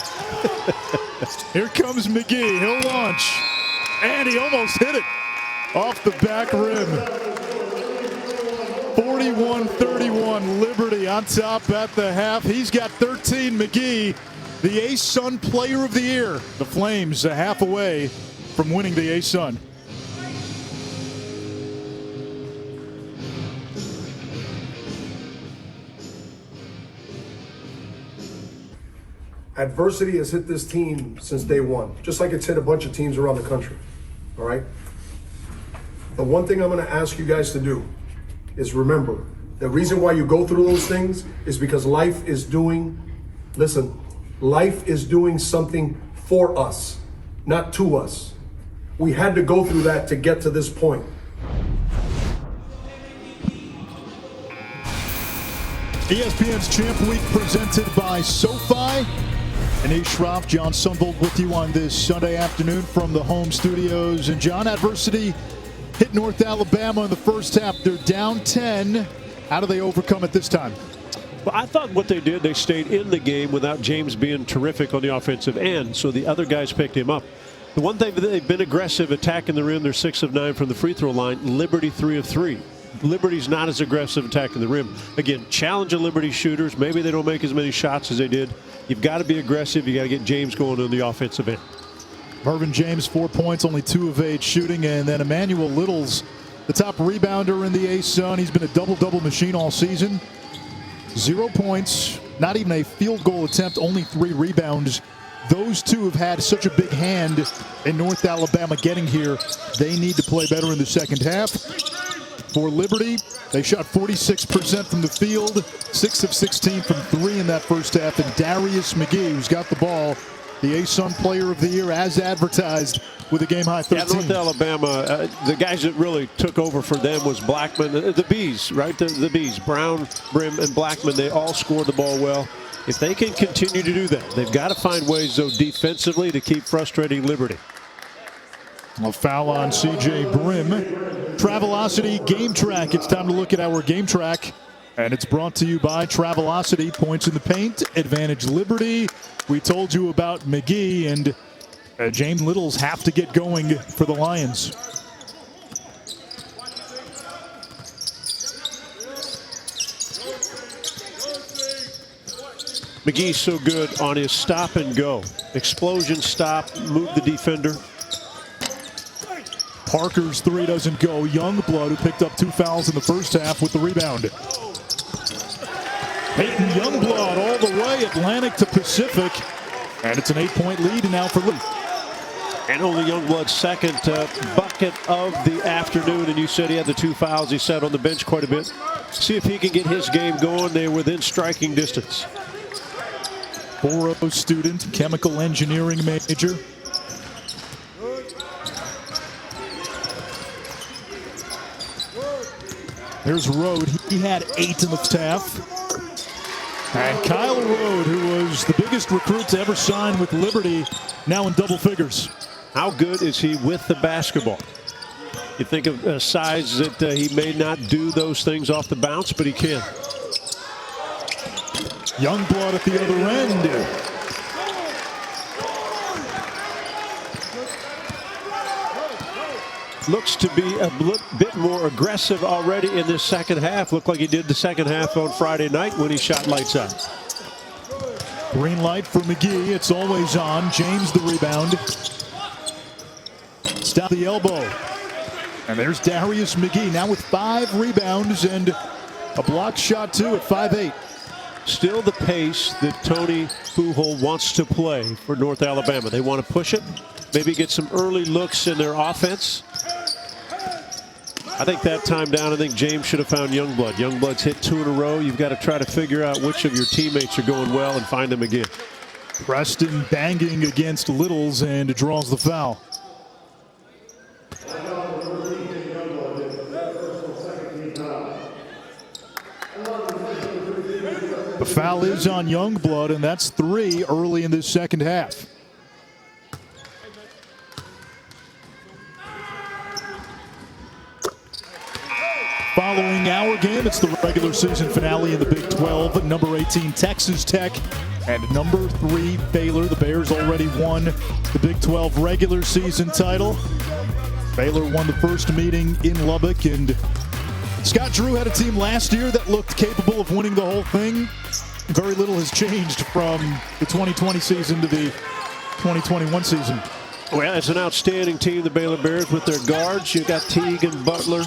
Here comes McGhee. He'll launch. And he almost hit it off the back rim. 41-31, Liberty on top at the half. He's got 13. McGhee, the ASUN Player of the Year. The Flames a half away from winning the ASUN. Adversity has hit this team since day one, just like it's hit a bunch of teams around the country, all right? The one thing I'm gonna ask you guys to do is remember, the reason why you go through those things is because life is doing something for us, not to us. We had to go through that to get to this point. ESPN's Champ Week presented by SoFi. Anish Shroff, John Sundvold with you on this Sunday afternoon from the home studios. And John, adversity hit North Alabama in the first half. They're down 10. How do they overcome it this time? Well, I thought what they did, they stayed in the game without James being terrific on the offensive end, so the other guys picked him up. The one thing, they've been aggressive attacking the rim. They're 6 of 9 from the free throw line. Liberty 3 of 3. Liberty's not as aggressive attacking the rim. Again, challenge the Liberty shooters. Maybe they don't make as many shots as they did. You've got to be aggressive. You got to get James going on the offensive end. Mervin James, 4 points, only 2 of 8 shooting. And then Emmanuel Littles, the top rebounder in the ASUN. He's been a double-double machine all season. 0 points, not even a field goal attempt, only 3 rebounds. Those two have had such a big hand in North Alabama getting here. They need to play better in the second half. For Liberty, they shot 46% from the field, 6 of 16 from 3 in that first half. And Darius McGhee, who's got the ball, the ASUN Player of the Year as advertised with a game-high 13. Yeah, North Alabama, the guys that really took over for them was Blackman, the Bees, right? The Bees, Brown, Brim, and Blackman, they all scored the ball well. If they can continue to do that, they've got to find ways, though, defensively to keep frustrating Liberty. A foul on C.J. Brim. Travelocity Game Track. It's time to look at our Game Track. And it's brought to you by Travelocity. Points in the paint. Advantage Liberty. We told you about McGhee, and James Littles have to get going for the Lions. McGee's so good on his stop and go. Explosion stop, move the defender. Parker's 3 doesn't go. Youngblood, who picked up 2 fouls in the first half with the rebound. Peyton Youngblood all the way, Atlantic to Pacific. And it's an 8-point lead now for Lee. And only Youngblood's second bucket of the afternoon. And you said he had the 2 fouls. He sat on the bench quite a bit. See if he can get his game going. They're within striking distance. 4.0 student, chemical engineering major. Here's Rode. He had 8 in the first half. And Kyle Rode, who was the biggest recruit to ever sign with Liberty, now in double figures. How good is he with the basketball? You think of a size that he may not do those things off the bounce, but he can. Youngblood at the other end. Looks to be a bit more aggressive already in this second half. Looked like he did the second half on Friday night when he shot lights out. Green light for McGhee. It's always on. James the rebound. Stop the elbow. And there's Darius McGhee now with 5 rebounds and a blocked shot too at 5'8". Still the pace that Tony Pujol wants to play for North Alabama. They want to push it, maybe get some early looks in their offense. I think that time down, I think James should have found Youngblood. Youngblood's hit 2 in a row. You've got to try to figure out which of your teammates are going well and find them again. Preston banging against Littles and draws the foul. The foul is on Youngblood, and that's 3 early in this second half. Following our game, it's the regular season finale in the Big 12. Number 18, Texas Tech, and number 3, Baylor. The Bears already won the Big 12 regular season title. Baylor won the first meeting in Lubbock, and Scott Drew had a team last year that looked capable of winning the whole thing. Very little has changed from the 2020 season to the 2021 season. Well, it's an outstanding team, the Baylor Bears, with their guards. You got Teague and Butler.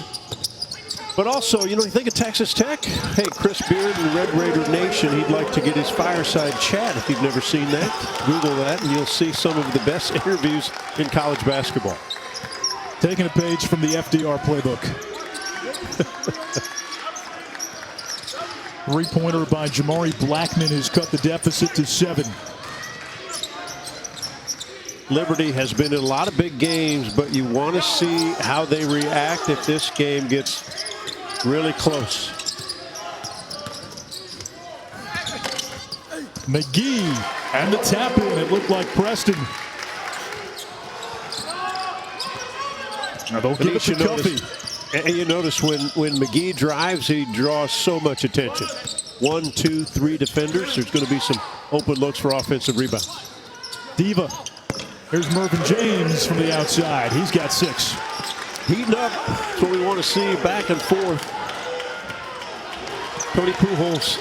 But also, you think of Texas Tech. Hey, Chris Beard and Red Raider Nation, he'd like to get his fireside chat. If you've never seen that, Google that, and you'll see some of the best interviews in college basketball. Taking a page from the FDR playbook. Three-pointer by Jamari Blackman has cut the deficit to 7. Liberty has been in a lot of big games, but you want to see how they react if this game gets really close. McGhee and the tap in. It looked like Preston. Now they'll give it to Cuffey. And you notice when McGhee drives, he draws so much attention. 1, 2, 3 defenders. There's going to be some open looks for offensive rebounds. Diva. Here's Mervyn James from the outside. He's got 6. Heating up. That's what we want to see, back and forth. Tony Pujols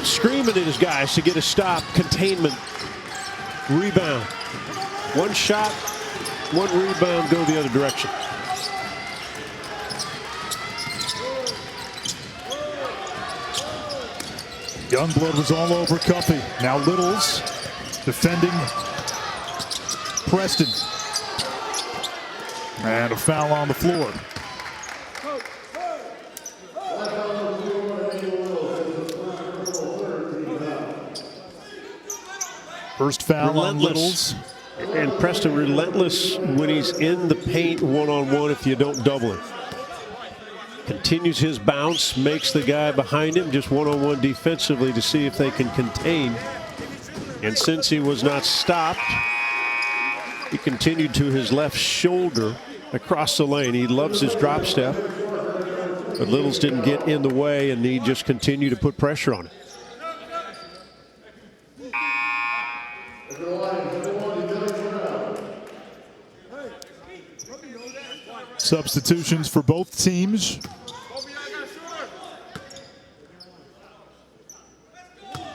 screaming at his guys to get a stop, containment, rebound. One shot, one rebound, go the other direction. Youngblood was all over Cuffey. Now Littles defending Preston. And a foul on the floor. First foul on Littles. And Preston relentless when he's in the paint one-on-one if you don't double him. Continues his bounce, makes the guy behind him just one-on-one defensively to see if they can contain. And since he was not stopped, he continued to his left shoulder across the lane. He loves his drop step, but Littles didn't get in the way, and he just continued to put pressure on him. Substitutions for both teams.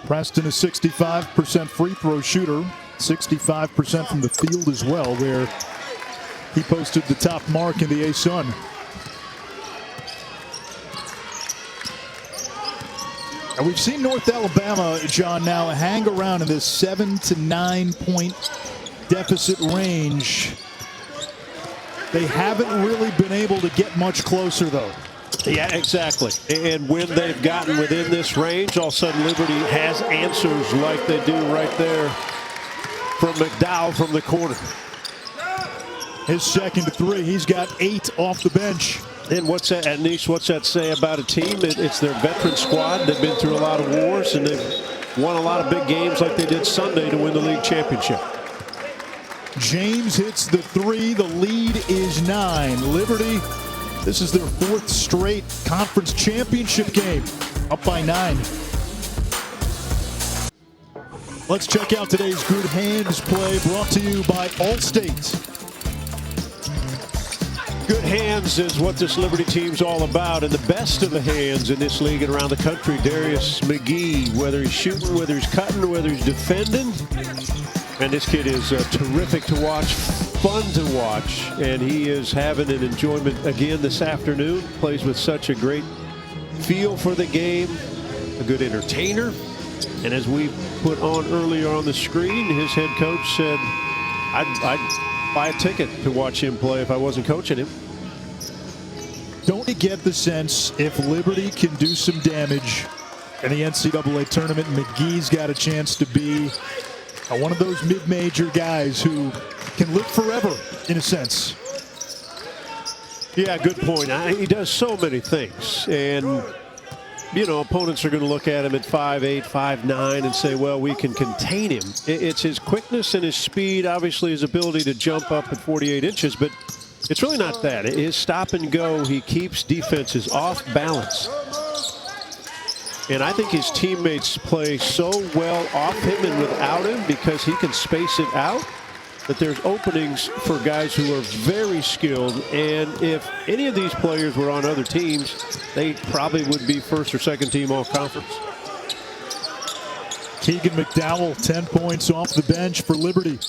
Preston a 65% free throw shooter, 65% from the field as well, where he posted the top mark in the ASUN. And we've seen North Alabama, John, now hang around in this 7 to 9 point deficit range. They haven't really been able to get much closer, though. Yeah, exactly. And when they've gotten within this range, all of a sudden Liberty has answers like they do right there from McDowell from the corner. His second three, he's got 8 off the bench. And what's that, Anish, what's that say about a team? It's their veteran squad. They've been through a lot of wars, and they've won a lot of big games like they did Sunday to win the league championship. James hits the three. The lead is 9. Liberty, this is their 4th straight conference championship game, up by 9. Let's check out today's Good Hands play, brought to you by Allstate. Good hands is what this Liberty team's all about, and the best of the hands in this league and around the country. Darius McGhee, whether he's shooting, whether he's cutting, whether he's defending. And this kid is terrific to watch, fun to watch, and he is having an enjoyment again this afternoon. Plays with such a great feel for the game, a good entertainer. And as we put on earlier on the screen, his head coach said, I'd buy a ticket to watch him play if I wasn't coaching him. Don't you get the sense if Liberty can do some damage in the NCAA tournament, McGee's got a chance to be one of those mid-major guys who can live forever, in a sense. Yeah, good point. He does so many things. And, you know, opponents are going to look at him at 5'8", 5'9", and say, well, we can contain him. It's his quickness and his speed, obviously his ability to jump up at 48 inches, but it's really not that. His stop and go, he keeps defenses off balance. And I think his teammates play so well off him and without him because he can space it out that there's openings for guys who are very skilled. And if any of these players were on other teams, they probably would be first or second team all conference. Keegan McDowell, 10 points off the bench for Liberty.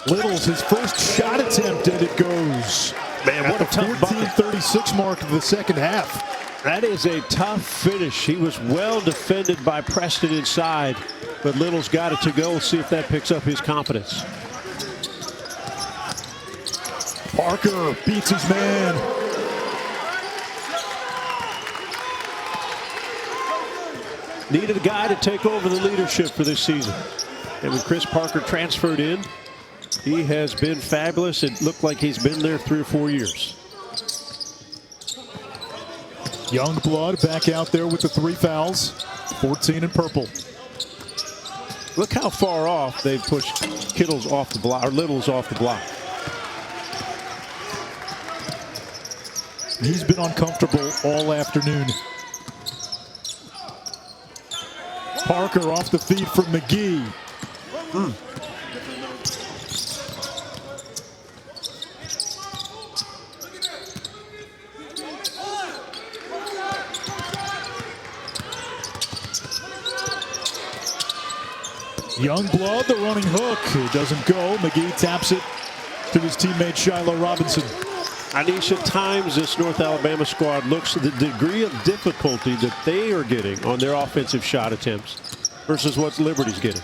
Little's his first shot attempt, and it goes. Man, what a tough 14:36 mark of the second half. That is a tough finish. He was well defended by Preston inside, but Little's got it to go. We'll see if that picks up his confidence. Parker beats his man. Needed a guy to take over the leadership for this season. And when Chris Parker transferred in, he has been fabulous. It looked like he's been there 3 or 4 years. Youngblood back out there with the 3 fouls, 14 in purple. Look how far off they've pushed Kittles off the block, or Little's off the block. He's been uncomfortable all afternoon. Parker off the feed from McGhee. Youngblood, the running hook. It doesn't go. McGhee taps it to his teammate Shiloh Robinson. Anish, at times this North Alabama squad looks at the degree of difficulty that they are getting on their offensive shot attempts versus what Liberty's getting.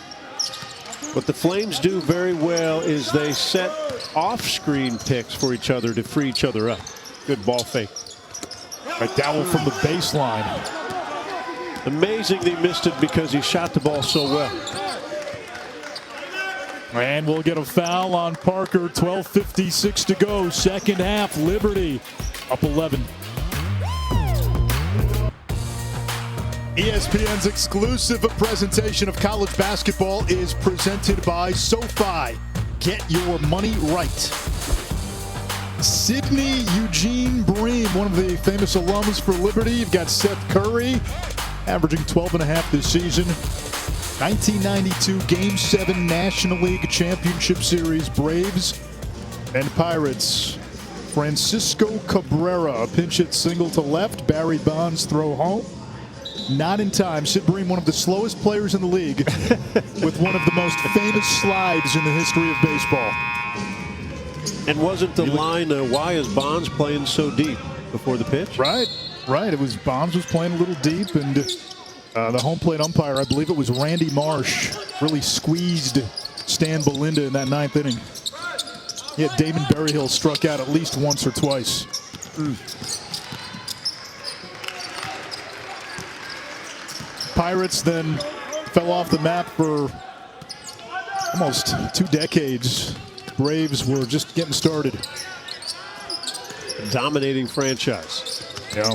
What the Flames do very well is they set off-screen picks for each other to free each other up. Good ball fake. McDowell from the baseline. Amazing they missed it because he shot the ball so well. And we'll get a foul on Parker. 12:56 to go. Second half. Liberty up 11. ESPN's exclusive presentation of college basketball is presented by SoFi. Get your money right. Sidney Eugene Bream, one of the famous alums for Liberty. You've got Seth Curry, averaging 12.5 this season. 1992 Game 7 National League Championship Series, Braves and Pirates. Francisco Cabrera, a pinch hit single to left. Barry Bonds throw home. Not in time. Sid Bream, one of the slowest players in the league, with one of the most famous slides in the history of baseball. And wasn't the line, why is Bonds playing so deep before the pitch? Right. It was Bonds was playing a little deep, and the home plate umpire, I believe it was Randy Marsh, really squeezed Stan Belinda in that 9th inning. Yeah, Damon Berryhill struck out at least once or twice. Pirates then fell off the map for almost 2 decades. Braves were just getting started. Dominating franchise. Yeah.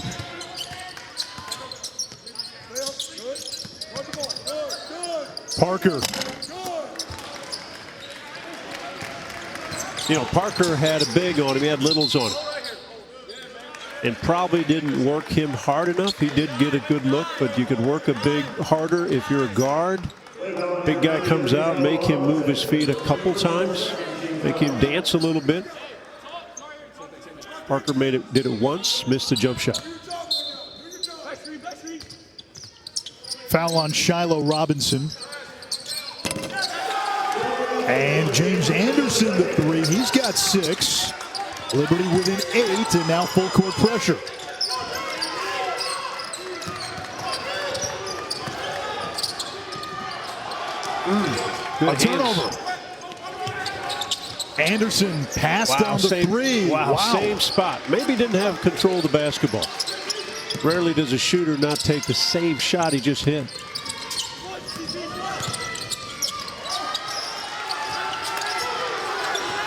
Parker. You know, Parker had a big on him. He had littles on him. And probably didn't work him hard enough. He did get a good look, but you could work a big harder if you're a guard. Big guy comes out, make him move his feet a couple times, make him dance a little bit. Parker did it once, missed the jump shot. Foul on Shiloh Robinson. And James Anderson, the 3. He's got 6. Liberty within 8, and now full court pressure. Good a turnover. Anderson passed down the 3. Wow, same spot. Maybe didn't have control of the basketball. Rarely does a shooter not take the same shot he just hit.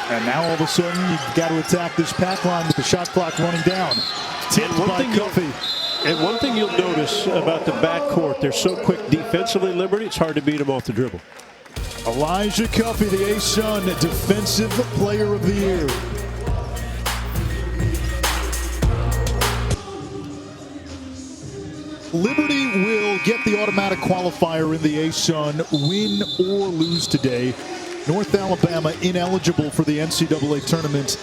And now all of a sudden you've got to attack this pack line with the shot clock running down. And one thing you'll notice about the backcourt, they're so quick defensively, Liberty, it's hard to beat them off the dribble. Elijah Cuffey, the ASUN Defensive Player of the Year. Liberty will get the automatic qualifier in the ASUN, win or lose today. North Alabama ineligible for the NCAA tournament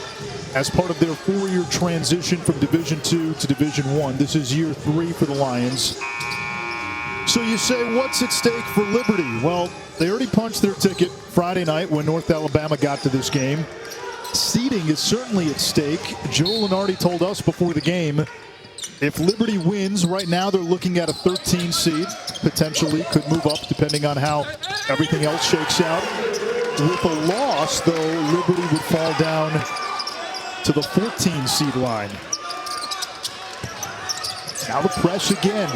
as part of their 4-year transition from Division II to Division I. This is year 3 for the Lions. So you say, what's at stake for Liberty? Well, they already punched their ticket Friday night when North Alabama got to this game. Seeding is certainly at stake. Joe Lenardi told us before the game, if Liberty wins, right now they're looking at a 13 seed. Potentially could move up depending on how everything else shakes out. With a loss, though, Liberty would fall down to the 14 seed line. Now the press again.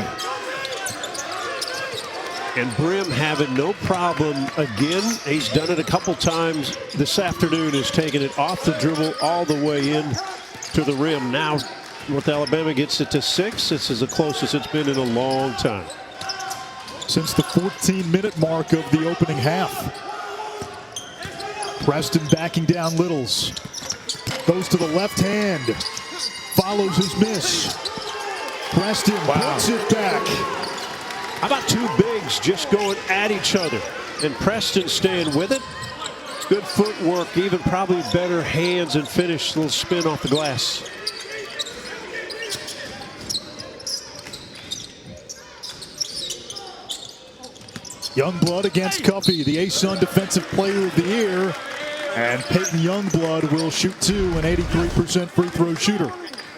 And Brim having no problem again. He's done it a couple times this afternoon, has taken it off the dribble all the way in to the rim. Now North Alabama gets it to 6. This is the closest it's been in a long time. Since the 14-minute mark of the opening half. Preston backing down Littles. Goes to the left hand. Follows his miss. Preston puts it back. How about 2 bigs just going at each other? And Preston staying with it. Good footwork, even probably better hands and finish. A little spin off the glass. Youngblood against Cuffey, the ASUN Defensive Player of the Year. And Peyton Youngblood will shoot 2, an 83% free throw shooter.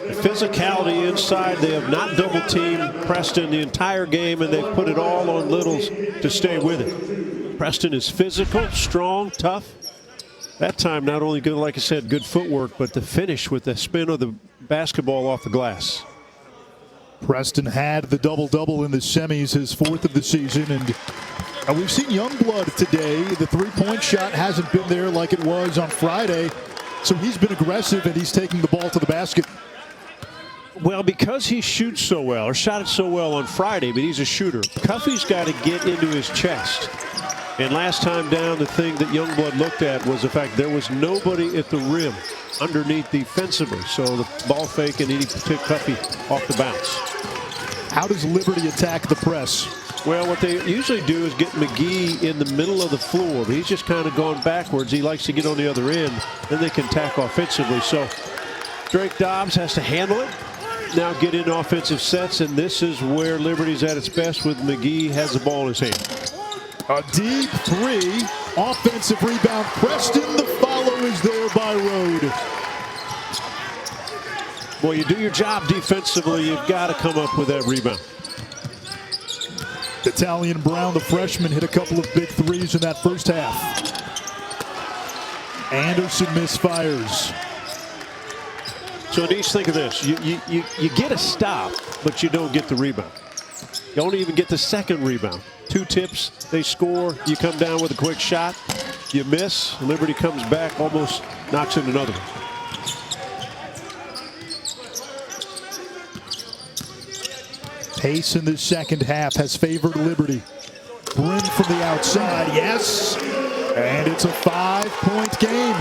The physicality inside, they have not double-teamed Preston the entire game, and they've put it all on Littles to stay with it. Preston is physical, strong, tough. That time, not only good, like I said, good footwork, but the finish with the spin of the basketball off the glass. Preston had the double-double in the semis, his 4th of the season, and we've seen Youngblood today. The 3-point shot hasn't been there like it was on Friday, so he's been aggressive and he's taking the ball to the basket. Well, because he shoots so well, or shot it so well on Friday, but he's a shooter, Cuffey's got to get into his chest. And last time down, the thing that Youngblood looked at was the fact there was nobody at the rim underneath defensively. So the ball fake, and he took Cuffey off the bounce. How does Liberty attack the press? Well, what they usually do is get McGhee in the middle of the floor, but he's just kind of going backwards. He likes to get on the other end, then they can attack offensively. So Drake Dobbs has to handle it. Now get in offensive sets, and this is where Liberty's at its best with McGhee has the ball in his hand. A deep 3, offensive rebound. Preston, the follow is there by Rode. Well, you do your job defensively, you've got to come up with that rebound. Italian Brown, the freshman, hit a couple of big 3s in that first half. Anderson misfires. So Denise, think of this. You get a stop, but you don't get the rebound. You don't even get the second rebound. 2 tips, they score. You come down with a quick shot. You miss. Liberty comes back, almost knocks in another one. Pace in the second half has favored Liberty. Brim from the outside, yes. And it's a 5-point game.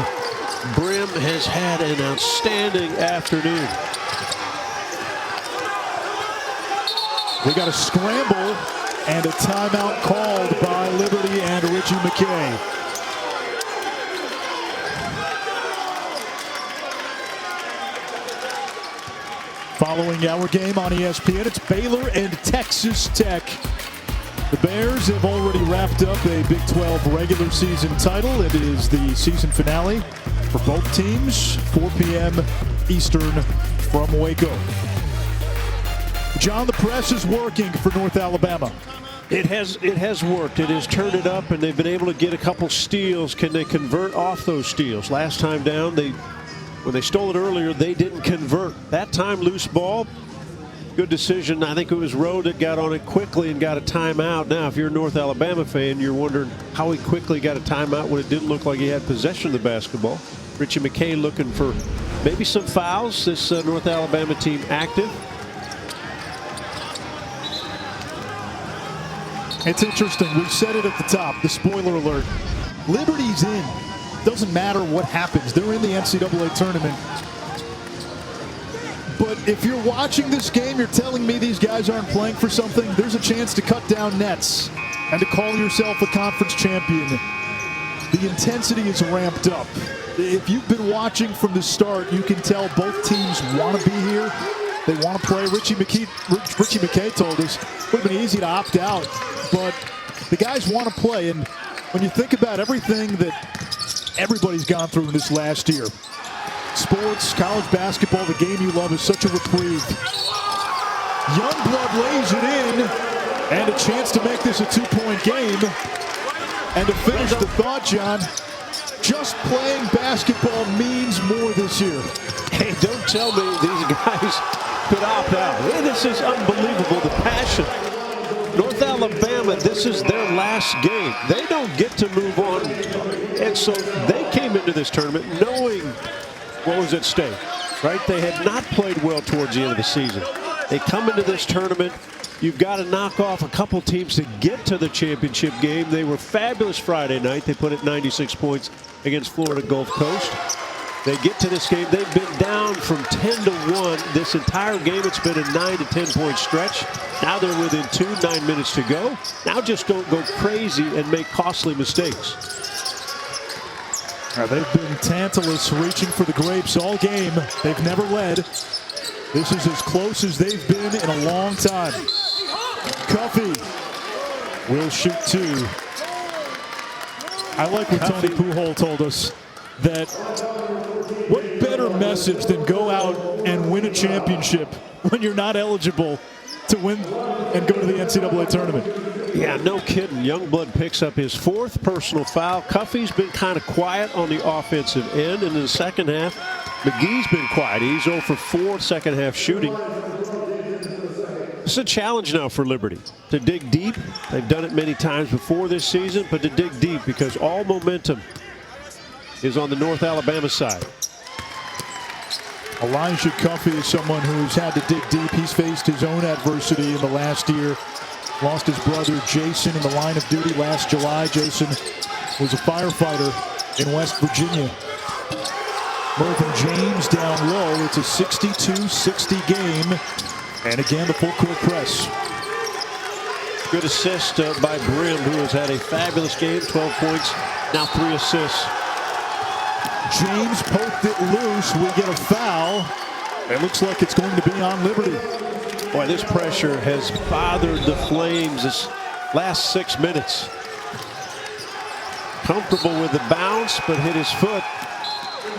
Brim has had an outstanding afternoon. We got a scramble and a timeout called by Liberty and Richie McGhee. Following our game on ESPN, it's Baylor and Texas Tech. The Bears have already wrapped up a Big 12 regular season title. It is the season finale for both teams, 4 p.m. Eastern from Waco. John, the press is working for North Alabama. It has worked. It has turned it up, and they've been able to get a couple steals. Can they convert off those steals? Last time down, when they stole it earlier, they didn't convert. That time, loose ball. Good decision. I think it was Rowe that got on it quickly and got a timeout. Now, if you're a North Alabama fan, you're wondering how he quickly got a timeout when it didn't look like he had possession of the basketball. Richie McGhee looking for maybe some fouls. This North Alabama team active. It's interesting. We said it at the top, the spoiler alert. Liberty's in. Doesn't matter what happens. They're in the NCAA tournament. But if you're watching this game, you're telling me these guys aren't playing for something. There's a chance to cut down nets and to call yourself a conference champion. The intensity is ramped up. If you've been watching from the start, you can tell both teams want to be here. They want to play. Richie McGhee told us it would have been easy to opt out, but the guys want to play. And when you think about everything that everybody's gone through in this last year, sports, college basketball, the game you love is such a reprieve. Youngblood lays it in, and a chance to make this a 2-point game. And to finish the thought, John, just playing basketball means more this year. Hey, don't tell me these guys could opt out. Hey, this is unbelievable, the passion. North Alabama, this is their last game. They don't get to move on. And so they came into this tournament knowing what was at stake, right? They had not played well towards the end of the season. They come into this tournament. You've got to knock off a couple teams to get to the championship game. They were fabulous Friday night. They put it 96 points against Florida Gulf Coast. They get to this game. They've been down from 10-1 this entire game. It's been a 9 to 10 point stretch. Now they're within 9 minutes to go. Now just don't go crazy and make costly mistakes. They've been Tantalus, reaching for the grapes all game. They've never led. This is as close as they've been in a long time. Cuffey will shoot 2. I like what Tony Pujol told us, that what better message than go out and win a championship when you're not eligible to win and go to the NCAA tournament. Yeah, no kidding. Youngblood picks up his 4th personal foul. Cuffey's been kind of quiet on the offensive end. And in the second half, McGee's been quiet. He's 0 for 4 second half shooting. It's a challenge now for Liberty to dig deep. They've done it many times before this season, but to dig deep because all momentum is on the North Alabama side. Elijah Cuffey is someone who's had to dig deep. He's faced his own adversity in the last year. Lost his brother Jason in the line of duty last July. Jason was a firefighter in West Virginia. Mervyn James down low. It's a 62-60 game. And again, the full court press. Good assist by Brim, who has had a fabulous game. 12 points, now 3 assists. James poked it loose. We get a foul. It looks like it's going to be on Liberty. Boy, this pressure has bothered the Flames this last 6 minutes. Comfortable with the bounce, but hit his foot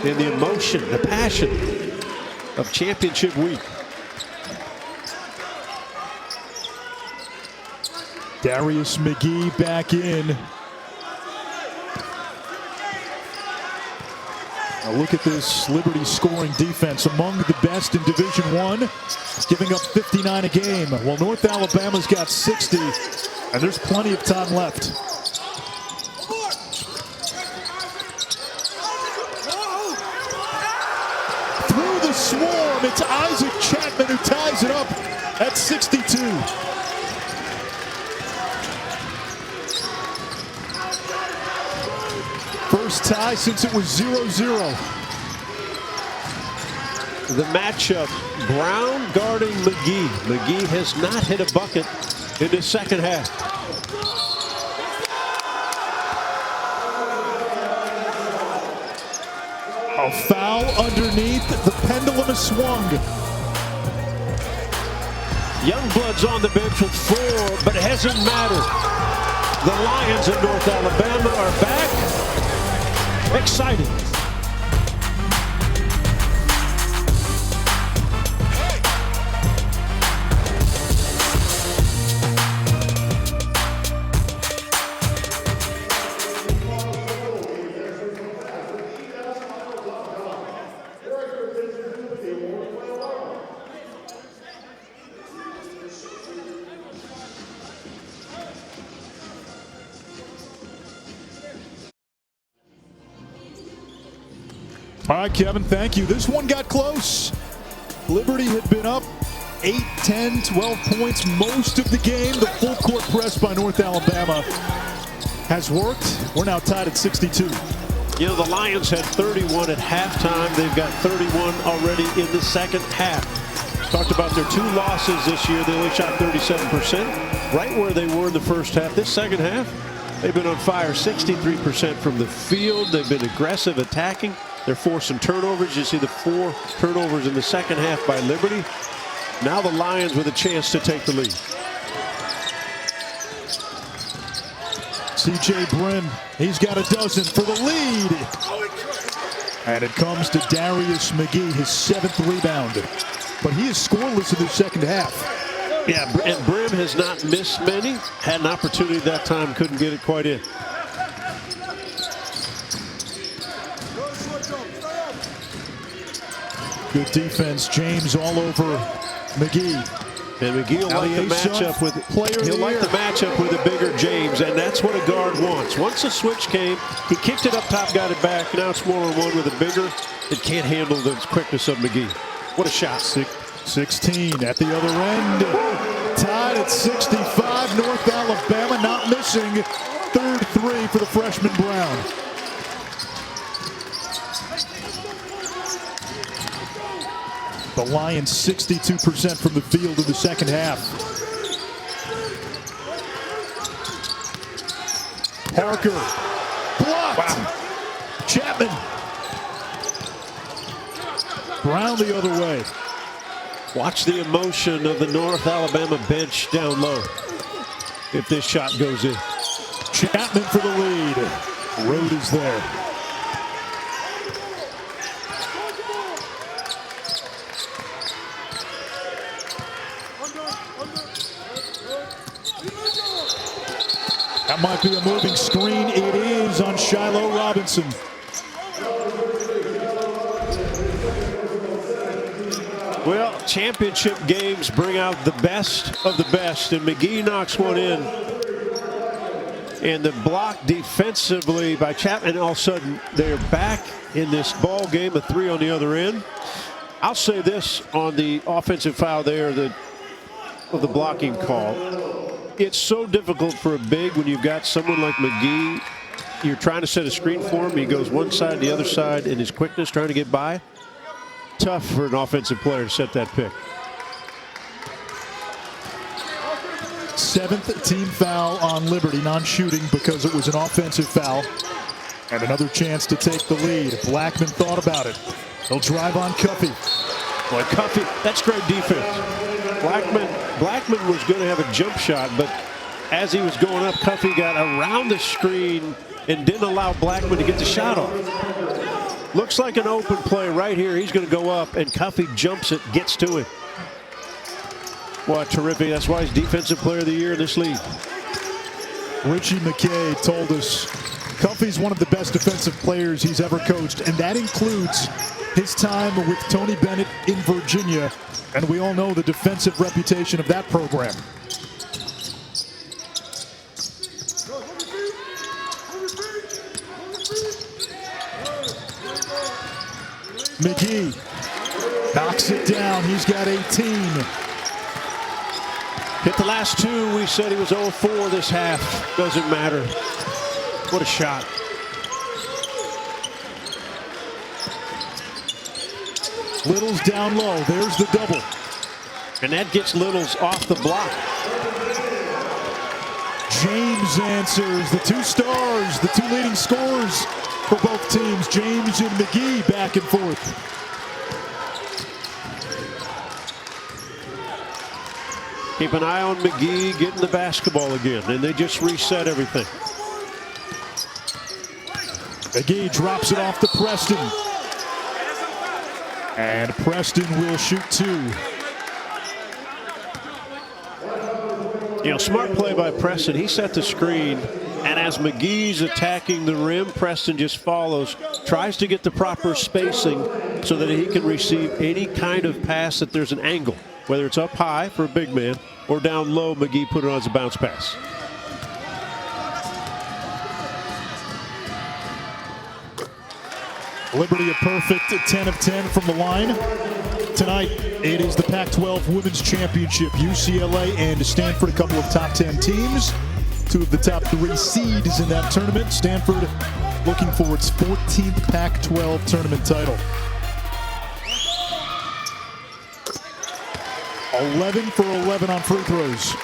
in the emotion, the passion of championship week. Darius McGhee back in. Now look at this Liberty scoring defense, among the best in Division I, giving up 59 a game. Well, North Alabama's got 60, and there's plenty of time left. Through the swarm, it's Isaac Chapman who ties it up at 62. First tie since it was 0-0. The matchup, Brown guarding McGhee. McGhee has not hit a bucket in the second half. A foul underneath, the pendulum has swung. Youngblood's on the bench with 4, but it hasn't mattered. The Lions of North Alabama are back. Exciting. All right, Kevin, thank you. This one got close. Liberty had been up 8, 10, 12 points most of the game. The full court press by North Alabama has worked. We're now tied at 62. You know, the Lions had 31 at halftime. They've got 31 already in the second half. Talked about their 2 losses this year. They only shot 37%, right where they were in the first half. This second half, they've been on fire, 63% from the field. They've been aggressive attacking. They're forcing turnovers. You see the 4 turnovers in the second half by Liberty. Now the Lions with a chance to take the lead. C.J. Brim, he's got a dozen for the lead. And it comes to Darius McGhee, his 7th rebound. But he is scoreless in the second half. Yeah, and Brim has not missed many. Had an opportunity that time, couldn't get it quite in. Good defense, James all over McGhee. And McGhee will like the matchup with a bigger James, and that's what a guard wants. Once the switch came, he kicked it up top, got it back. Now it's 1-on-1 with a bigger. It can't handle the quickness of McGhee. What a shot. 16 at the other end. Tied at 65. North Alabama not missing. 3rd 3 for the freshman Brown. The Lions 62% from the field in the second half. Parker blocked. Wow. Chapman. Brown the other way. Watch the emotion of the North Alabama bench down low if this shot goes in. Chapman for the lead. Road is there. That might be a moving screen. It is on Shiloh Robinson. Well, championship games bring out the best of the best, and McGhee knocks one in. And the block defensively by Chapman, all of a sudden they're back in this ball game, a 3 on the other end. I'll say this on the offensive foul there of the blocking call. It's so difficult for a big when you've got someone like McGhee. You're trying to set a screen for him. He goes one side, the other side, and his quickness trying to get by. Tough for an offensive player to set that pick. 7th team foul on Liberty, non-shooting because it was an offensive foul. And another chance to take the lead. Blackman thought about it. He'll drive on Cuffey. Boy, Cuffey, that's great defense. Blackman was going to have a jump shot, but as he was going up, Cuffey got around the screen and didn't allow Blackman to get the shot off. Looks like an open play right here. He's going to go up, and Cuffey jumps it, gets to him. What terrific. That's why he's Defensive Player of the Year in this league. Richie McKay told us Cuffey's one of the best defensive players he's ever coached, and that includes his time with Tony Bennett in Virginia, and we all know the defensive reputation of that program. McGhee knocks it down. He's got 18. Hit the last two. We said he was 0-4 this half. Doesn't matter. What a shot. Little's down low. There's the double. And that gets Little's off the block. James answers. The two stars, the two leading scorers for both teams. James and McGhee back and forth. Keep an eye on McGhee getting the basketball again, and they just reset everything. McGhee drops it off to Preston. And Preston will shoot two. You know, smart play by Preston. He set the screen, and as McGee's attacking the rim, Preston just follows, tries to get the proper spacing so that he can receive any kind of pass that there's an angle, whether it's up high for a big man or down low. McGhee put it on as a bounce pass. Liberty a perfect 10 of 10 from the line. Tonight, it is the Pac-12 Women's Championship. UCLA and Stanford, a couple of top 10 teams. Two of the top 3 seeds in that tournament. Stanford looking for its 14th Pac-12 tournament title. 11 for 11 on free throws.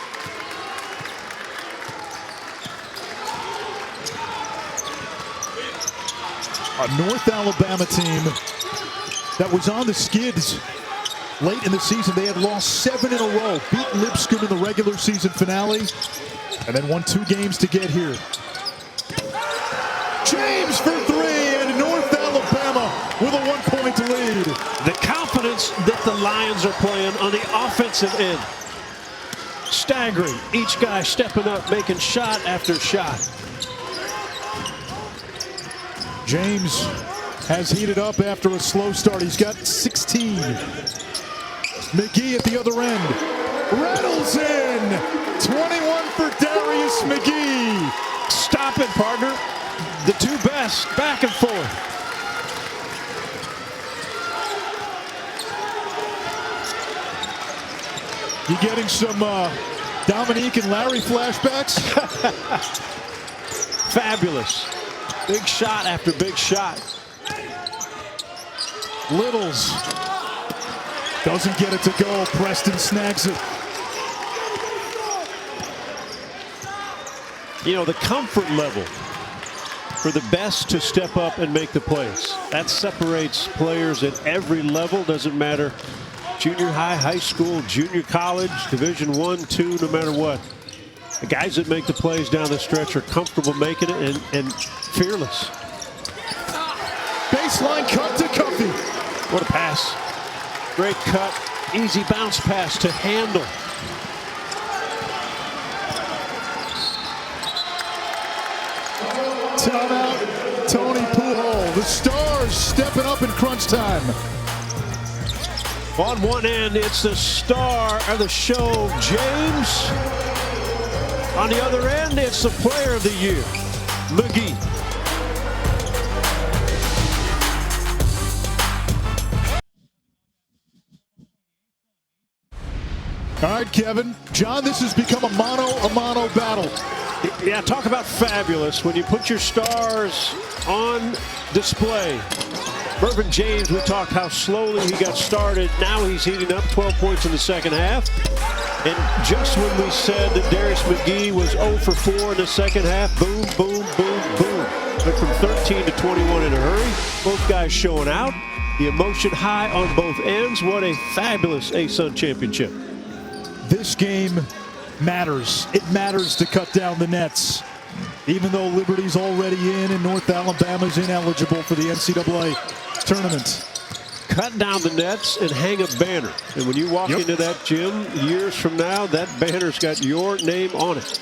A North Alabama team that was on the skids late in the season. They had lost 7 in a row, beat Lipscomb in the regular season finale, and then won 2 games to get here. James for 3, and North Alabama with a 1-point lead. The confidence that the Lions are playing on the offensive end. Staggering. Each guy stepping up, making shot after shot. James has heated up after a slow start. He's got 16. McGhee at the other end. Rattles in. 21 for Darius McGhee. Stop it, partner. The two best, back and forth. You getting some Dominique and Larry flashbacks? Fabulous. Big shot after big shot. Littles doesn't get it to go. Preston snags it. You know, the comfort level for the best to step up and make the plays. That separates players at every level. Doesn't matter junior high, high school, junior college, Division I, II, no matter what. The guys that make the plays down the stretch are comfortable making it and fearless. Baseline cut to Cuffey. What a pass. Great cut. Easy bounce pass to handle. Timeout, Tony Pujol. The Stars stepping up in crunch time. On one end, it's the star of the show, James. On the other end, it's the player of the year, McGhee. All right, Kevin. John, this has become a mano-a-mano battle. Yeah, talk about fabulous when you put your stars on display. Mervyn James, we talked how slowly he got started. Now he's heating up, 12 points in the second half. And just when we said that Darius McGhee was 0 for 4 in the second half, boom, boom, boom, boom. Went from 13 to 21 in a hurry. Both guys showing out. The emotion high on both ends. What a fabulous ASUN championship. This game matters. It matters to cut down the nets. Even though Liberty's already in and North Alabama's ineligible for the NCAA tournament. Cut down the nets and hang a banner. And when you walk into that gym years from now, that banner's got your name on it.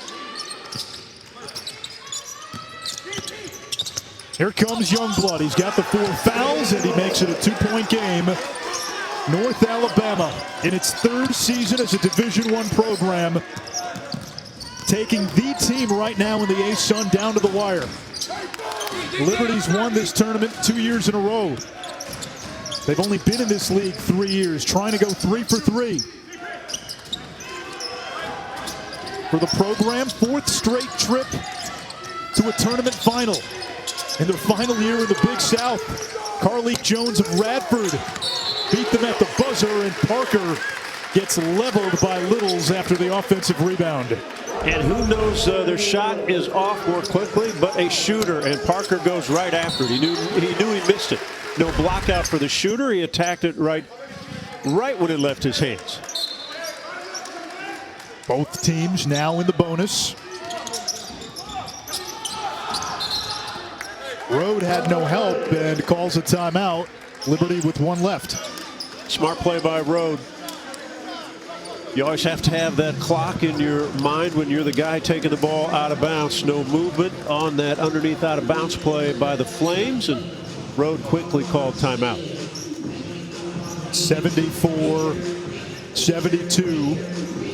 Here comes Youngblood. He's got the 4 fouls, and he makes it a 2-point game. North Alabama, in its 3rd season as a Division I program, taking the team right now in the ASUN down to the wire. Liberty's won this tournament 2 years in a row. They've only been in this league 3 years, trying to go 3 for 3. For the program, 4th straight trip to a tournament final. In their final year in the Big South, Carleek Jones of Radford beat them at the buzzer, and Parker gets leveled by Littles after the offensive rebound. And who knows, their shot is off more quickly, but a shooter, and Parker goes right after it. He knew he missed it. No block out for the shooter. He attacked it right when it left his hands. Both teams now in the bonus. Rode had no help and calls a timeout. Liberty with 1 left. Smart play by Rode. You always have to have that clock in your mind when you're the guy taking the ball out of bounds. No movement on that underneath out of bounds play by the Flames, and Rode quickly called timeout. 74-72.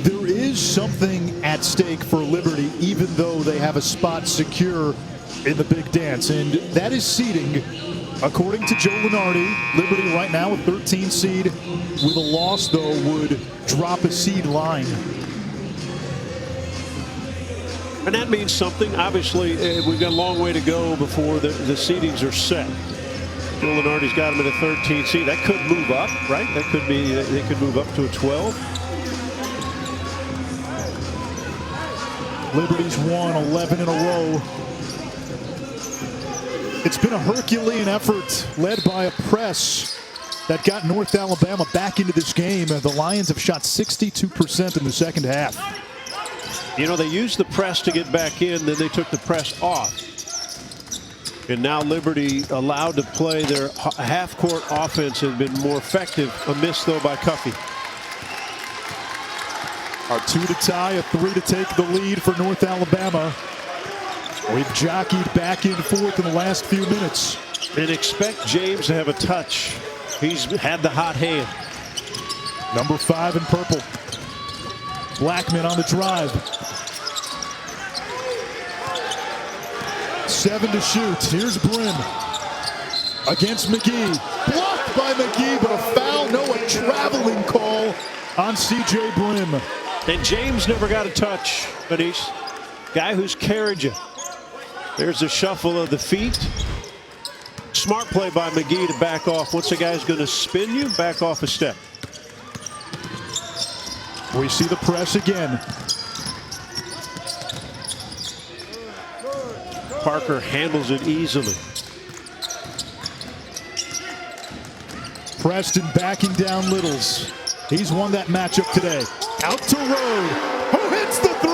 There is something at stake for Liberty, even though they have a spot secure in the big dance, and that is seeding. According to Joe Lunardi, Liberty right now a 13 seed. With a loss, though, would drop a seed line. And that means something. Obviously, we've got a long way to go before the seedings are set. Joe Lunardi's got them at a 13 seed. That could move up, right? That could be, they could move up to a 12. Liberty's won 11 in a row. It's been a Herculean effort led by a press that got North Alabama back into this game. The Lions have shot 62% in the second half. You know, they used the press to get back in, then they took the press off. And now Liberty allowed to play their half-court offense has been more effective. A miss, though, by Cuffey. A 2 to tie, a 3 to take the lead for North Alabama. We've jockeyed back and forth in the last few minutes. And expect James to have a touch. He's had the hot hand. Number 5 in purple. Blackman on the drive. 7 to shoot. Here's Brim against McGhee. Blocked by McGhee, but a foul. No, a traveling call on C.J. Brim. And James never got a touch, Manish. Guy who's carried you. There's the shuffle of the feet. Smart play by McGhee to back off. Once a guy's going to spin you, back off a step. We see the press again. Parker handles it easily. Preston backing down Littles. He's won that matchup today. Out to Rode, who hits the 3!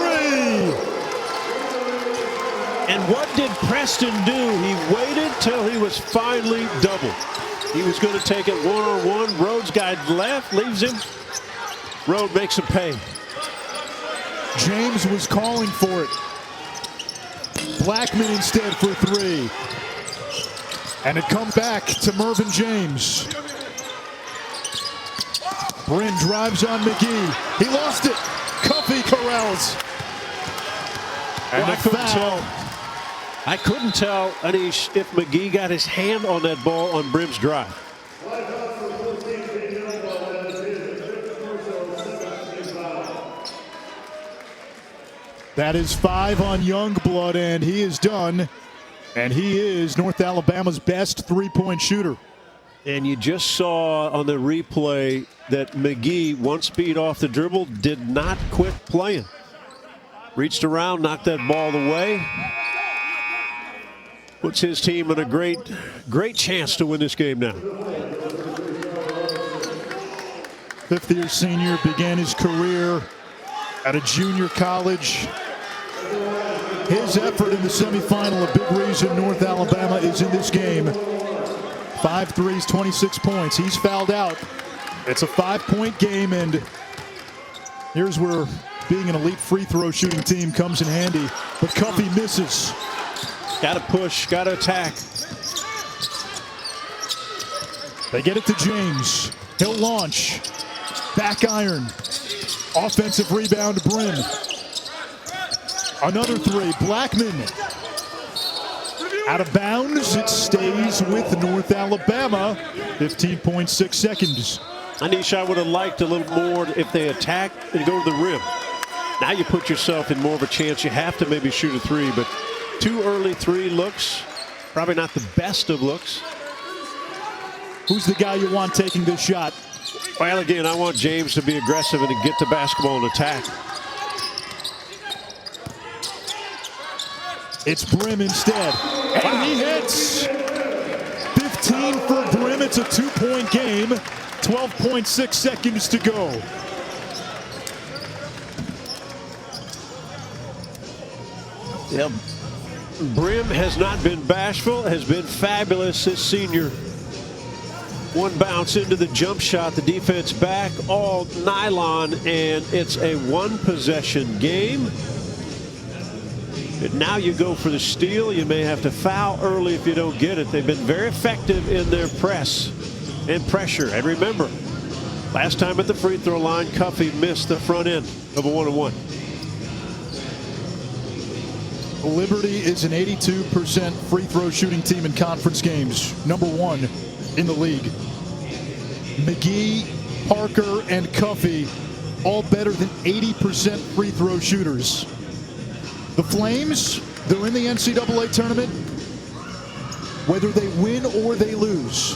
And what did Preston do? He waited till he was finally doubled. He was going to take it one-on-one. Rhodes guy left, leaves him. Rode makes him pay. James was calling for it. Blackman instead for 3. And it comes back to Mervyn James. Bryn drives on McGhee. He lost it. Cuffey corrals. And I couldn't tell, Anish, if McGhee got his hand on that ball on Brim's drive. That is 5 on Youngblood, and he is done. And he is North Alabama's best three-point shooter. And you just saw on the replay that McGhee, once beat off the dribble, did not quit playing. Reached around, knocked that ball away. Puts his team in a great chance to win this game now. Fifth-year senior began his career at a junior college. His effort in the semifinal, a big reason North Alabama is in this game. 5 threes, 26 points. He's fouled out. It's a 5-point game, and here's where being an elite free throw shooting team comes in handy. But Cuffey misses. Got to push, got to attack. They get it to James. He'll launch. Back iron. Offensive rebound, Brim. Another three. Blackman. Out of bounds. It stays with North Alabama. 15.6 seconds. Anisha, I would have liked a little more if they attack and go to the rim. Now you put yourself in more of a chance. You have to maybe shoot a three, but too early three looks. Probably not the best of looks. Who's the guy you want taking this shot? Well, again, I want James to be aggressive and to get the basketball and attack. It's Brim instead. And he hits. 15 for Brim. It's a 2-point game. 12.6 seconds to go. Yep. Brim has not been bashful, has been fabulous this senior. One bounce into the jump shot, the defense back, all nylon, and it's a one-possession game. And now you go for the steal. You may have to foul early if you don't get it. They've been very effective in their press and pressure. And remember, last time at the free throw line, Cuffey missed the front end of a one-on-one. Liberty is an 82% free throw shooting team in conference games. #1 in the league. McGhee, Parker, and Cuffey all better than 80% free throw shooters. The Flames, they're in the NCAA tournament. Whether they win or they lose.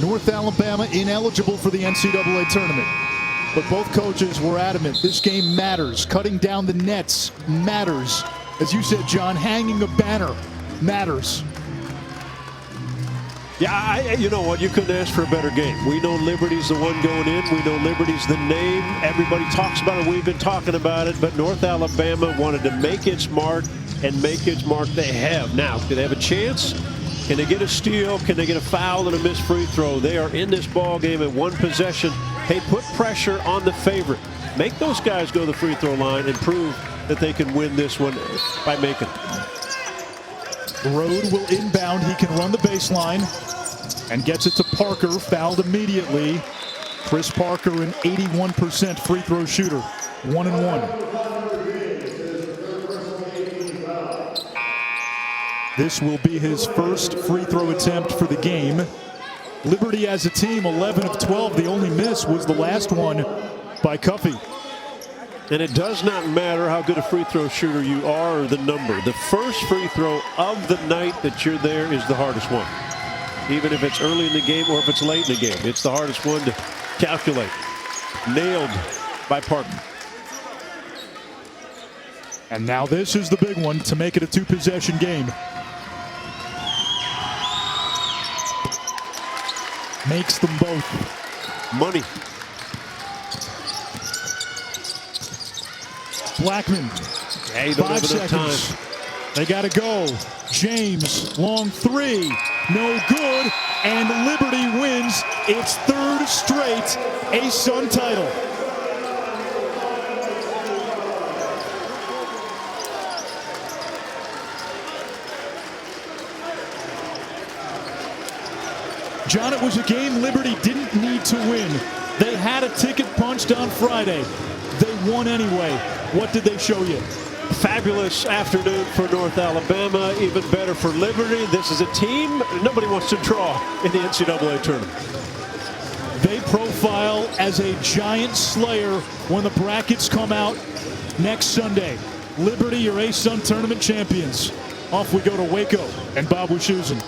North Alabama ineligible for the NCAA tournament. But both coaches were adamant this game matters. Cutting down the nets matters. As you said, John, hanging a banner matters. Yeah, you know what? You couldn't ask for a better game. We know Liberty's the one going in. We know Liberty's the name. Everybody talks about it. We've been talking about it. But North Alabama wanted to make its mark, and make its mark they have. Now, do they have a chance? Can they get a steal? Can they get a foul and a missed free throw? They are in this ball game at one possession. Hey, put pressure on the favorite. Make those guys go to the free throw line and prove that they can win this one by making it. Rode will inbound. He can run the baseline and gets it to Parker. Fouled immediately. Chris Parker, an 81% free throw shooter. 1-1. This will be his first free throw attempt for the game. Liberty as a team, 11 of 12. The only miss was the last one by Cuffey. And it does not matter how good a free throw shooter you are or the number. The first free throw of the night that you're there is the hardest one. Even if it's early in the game or if it's late in the game. It's the hardest one to calculate. Nailed by Parker. And now this is the big one to make it a two-possession game. Makes them both. Money. Blackman. Yeah, you don't 5 have enough seconds. time. They got to go. James, long three. No good. And Liberty wins its third straight ASUN title. John, it was a game Liberty didn't need to win. They had a ticket punched on Friday. They won anyway. What did they show you? Fabulous afternoon for North Alabama, even better for Liberty. This is a team nobody wants to draw in the NCAA tournament. They profile as a giant slayer when the brackets come out next Sunday. Liberty, your ASUN tournament champions. Off we go to Waco and Bob Wischusen.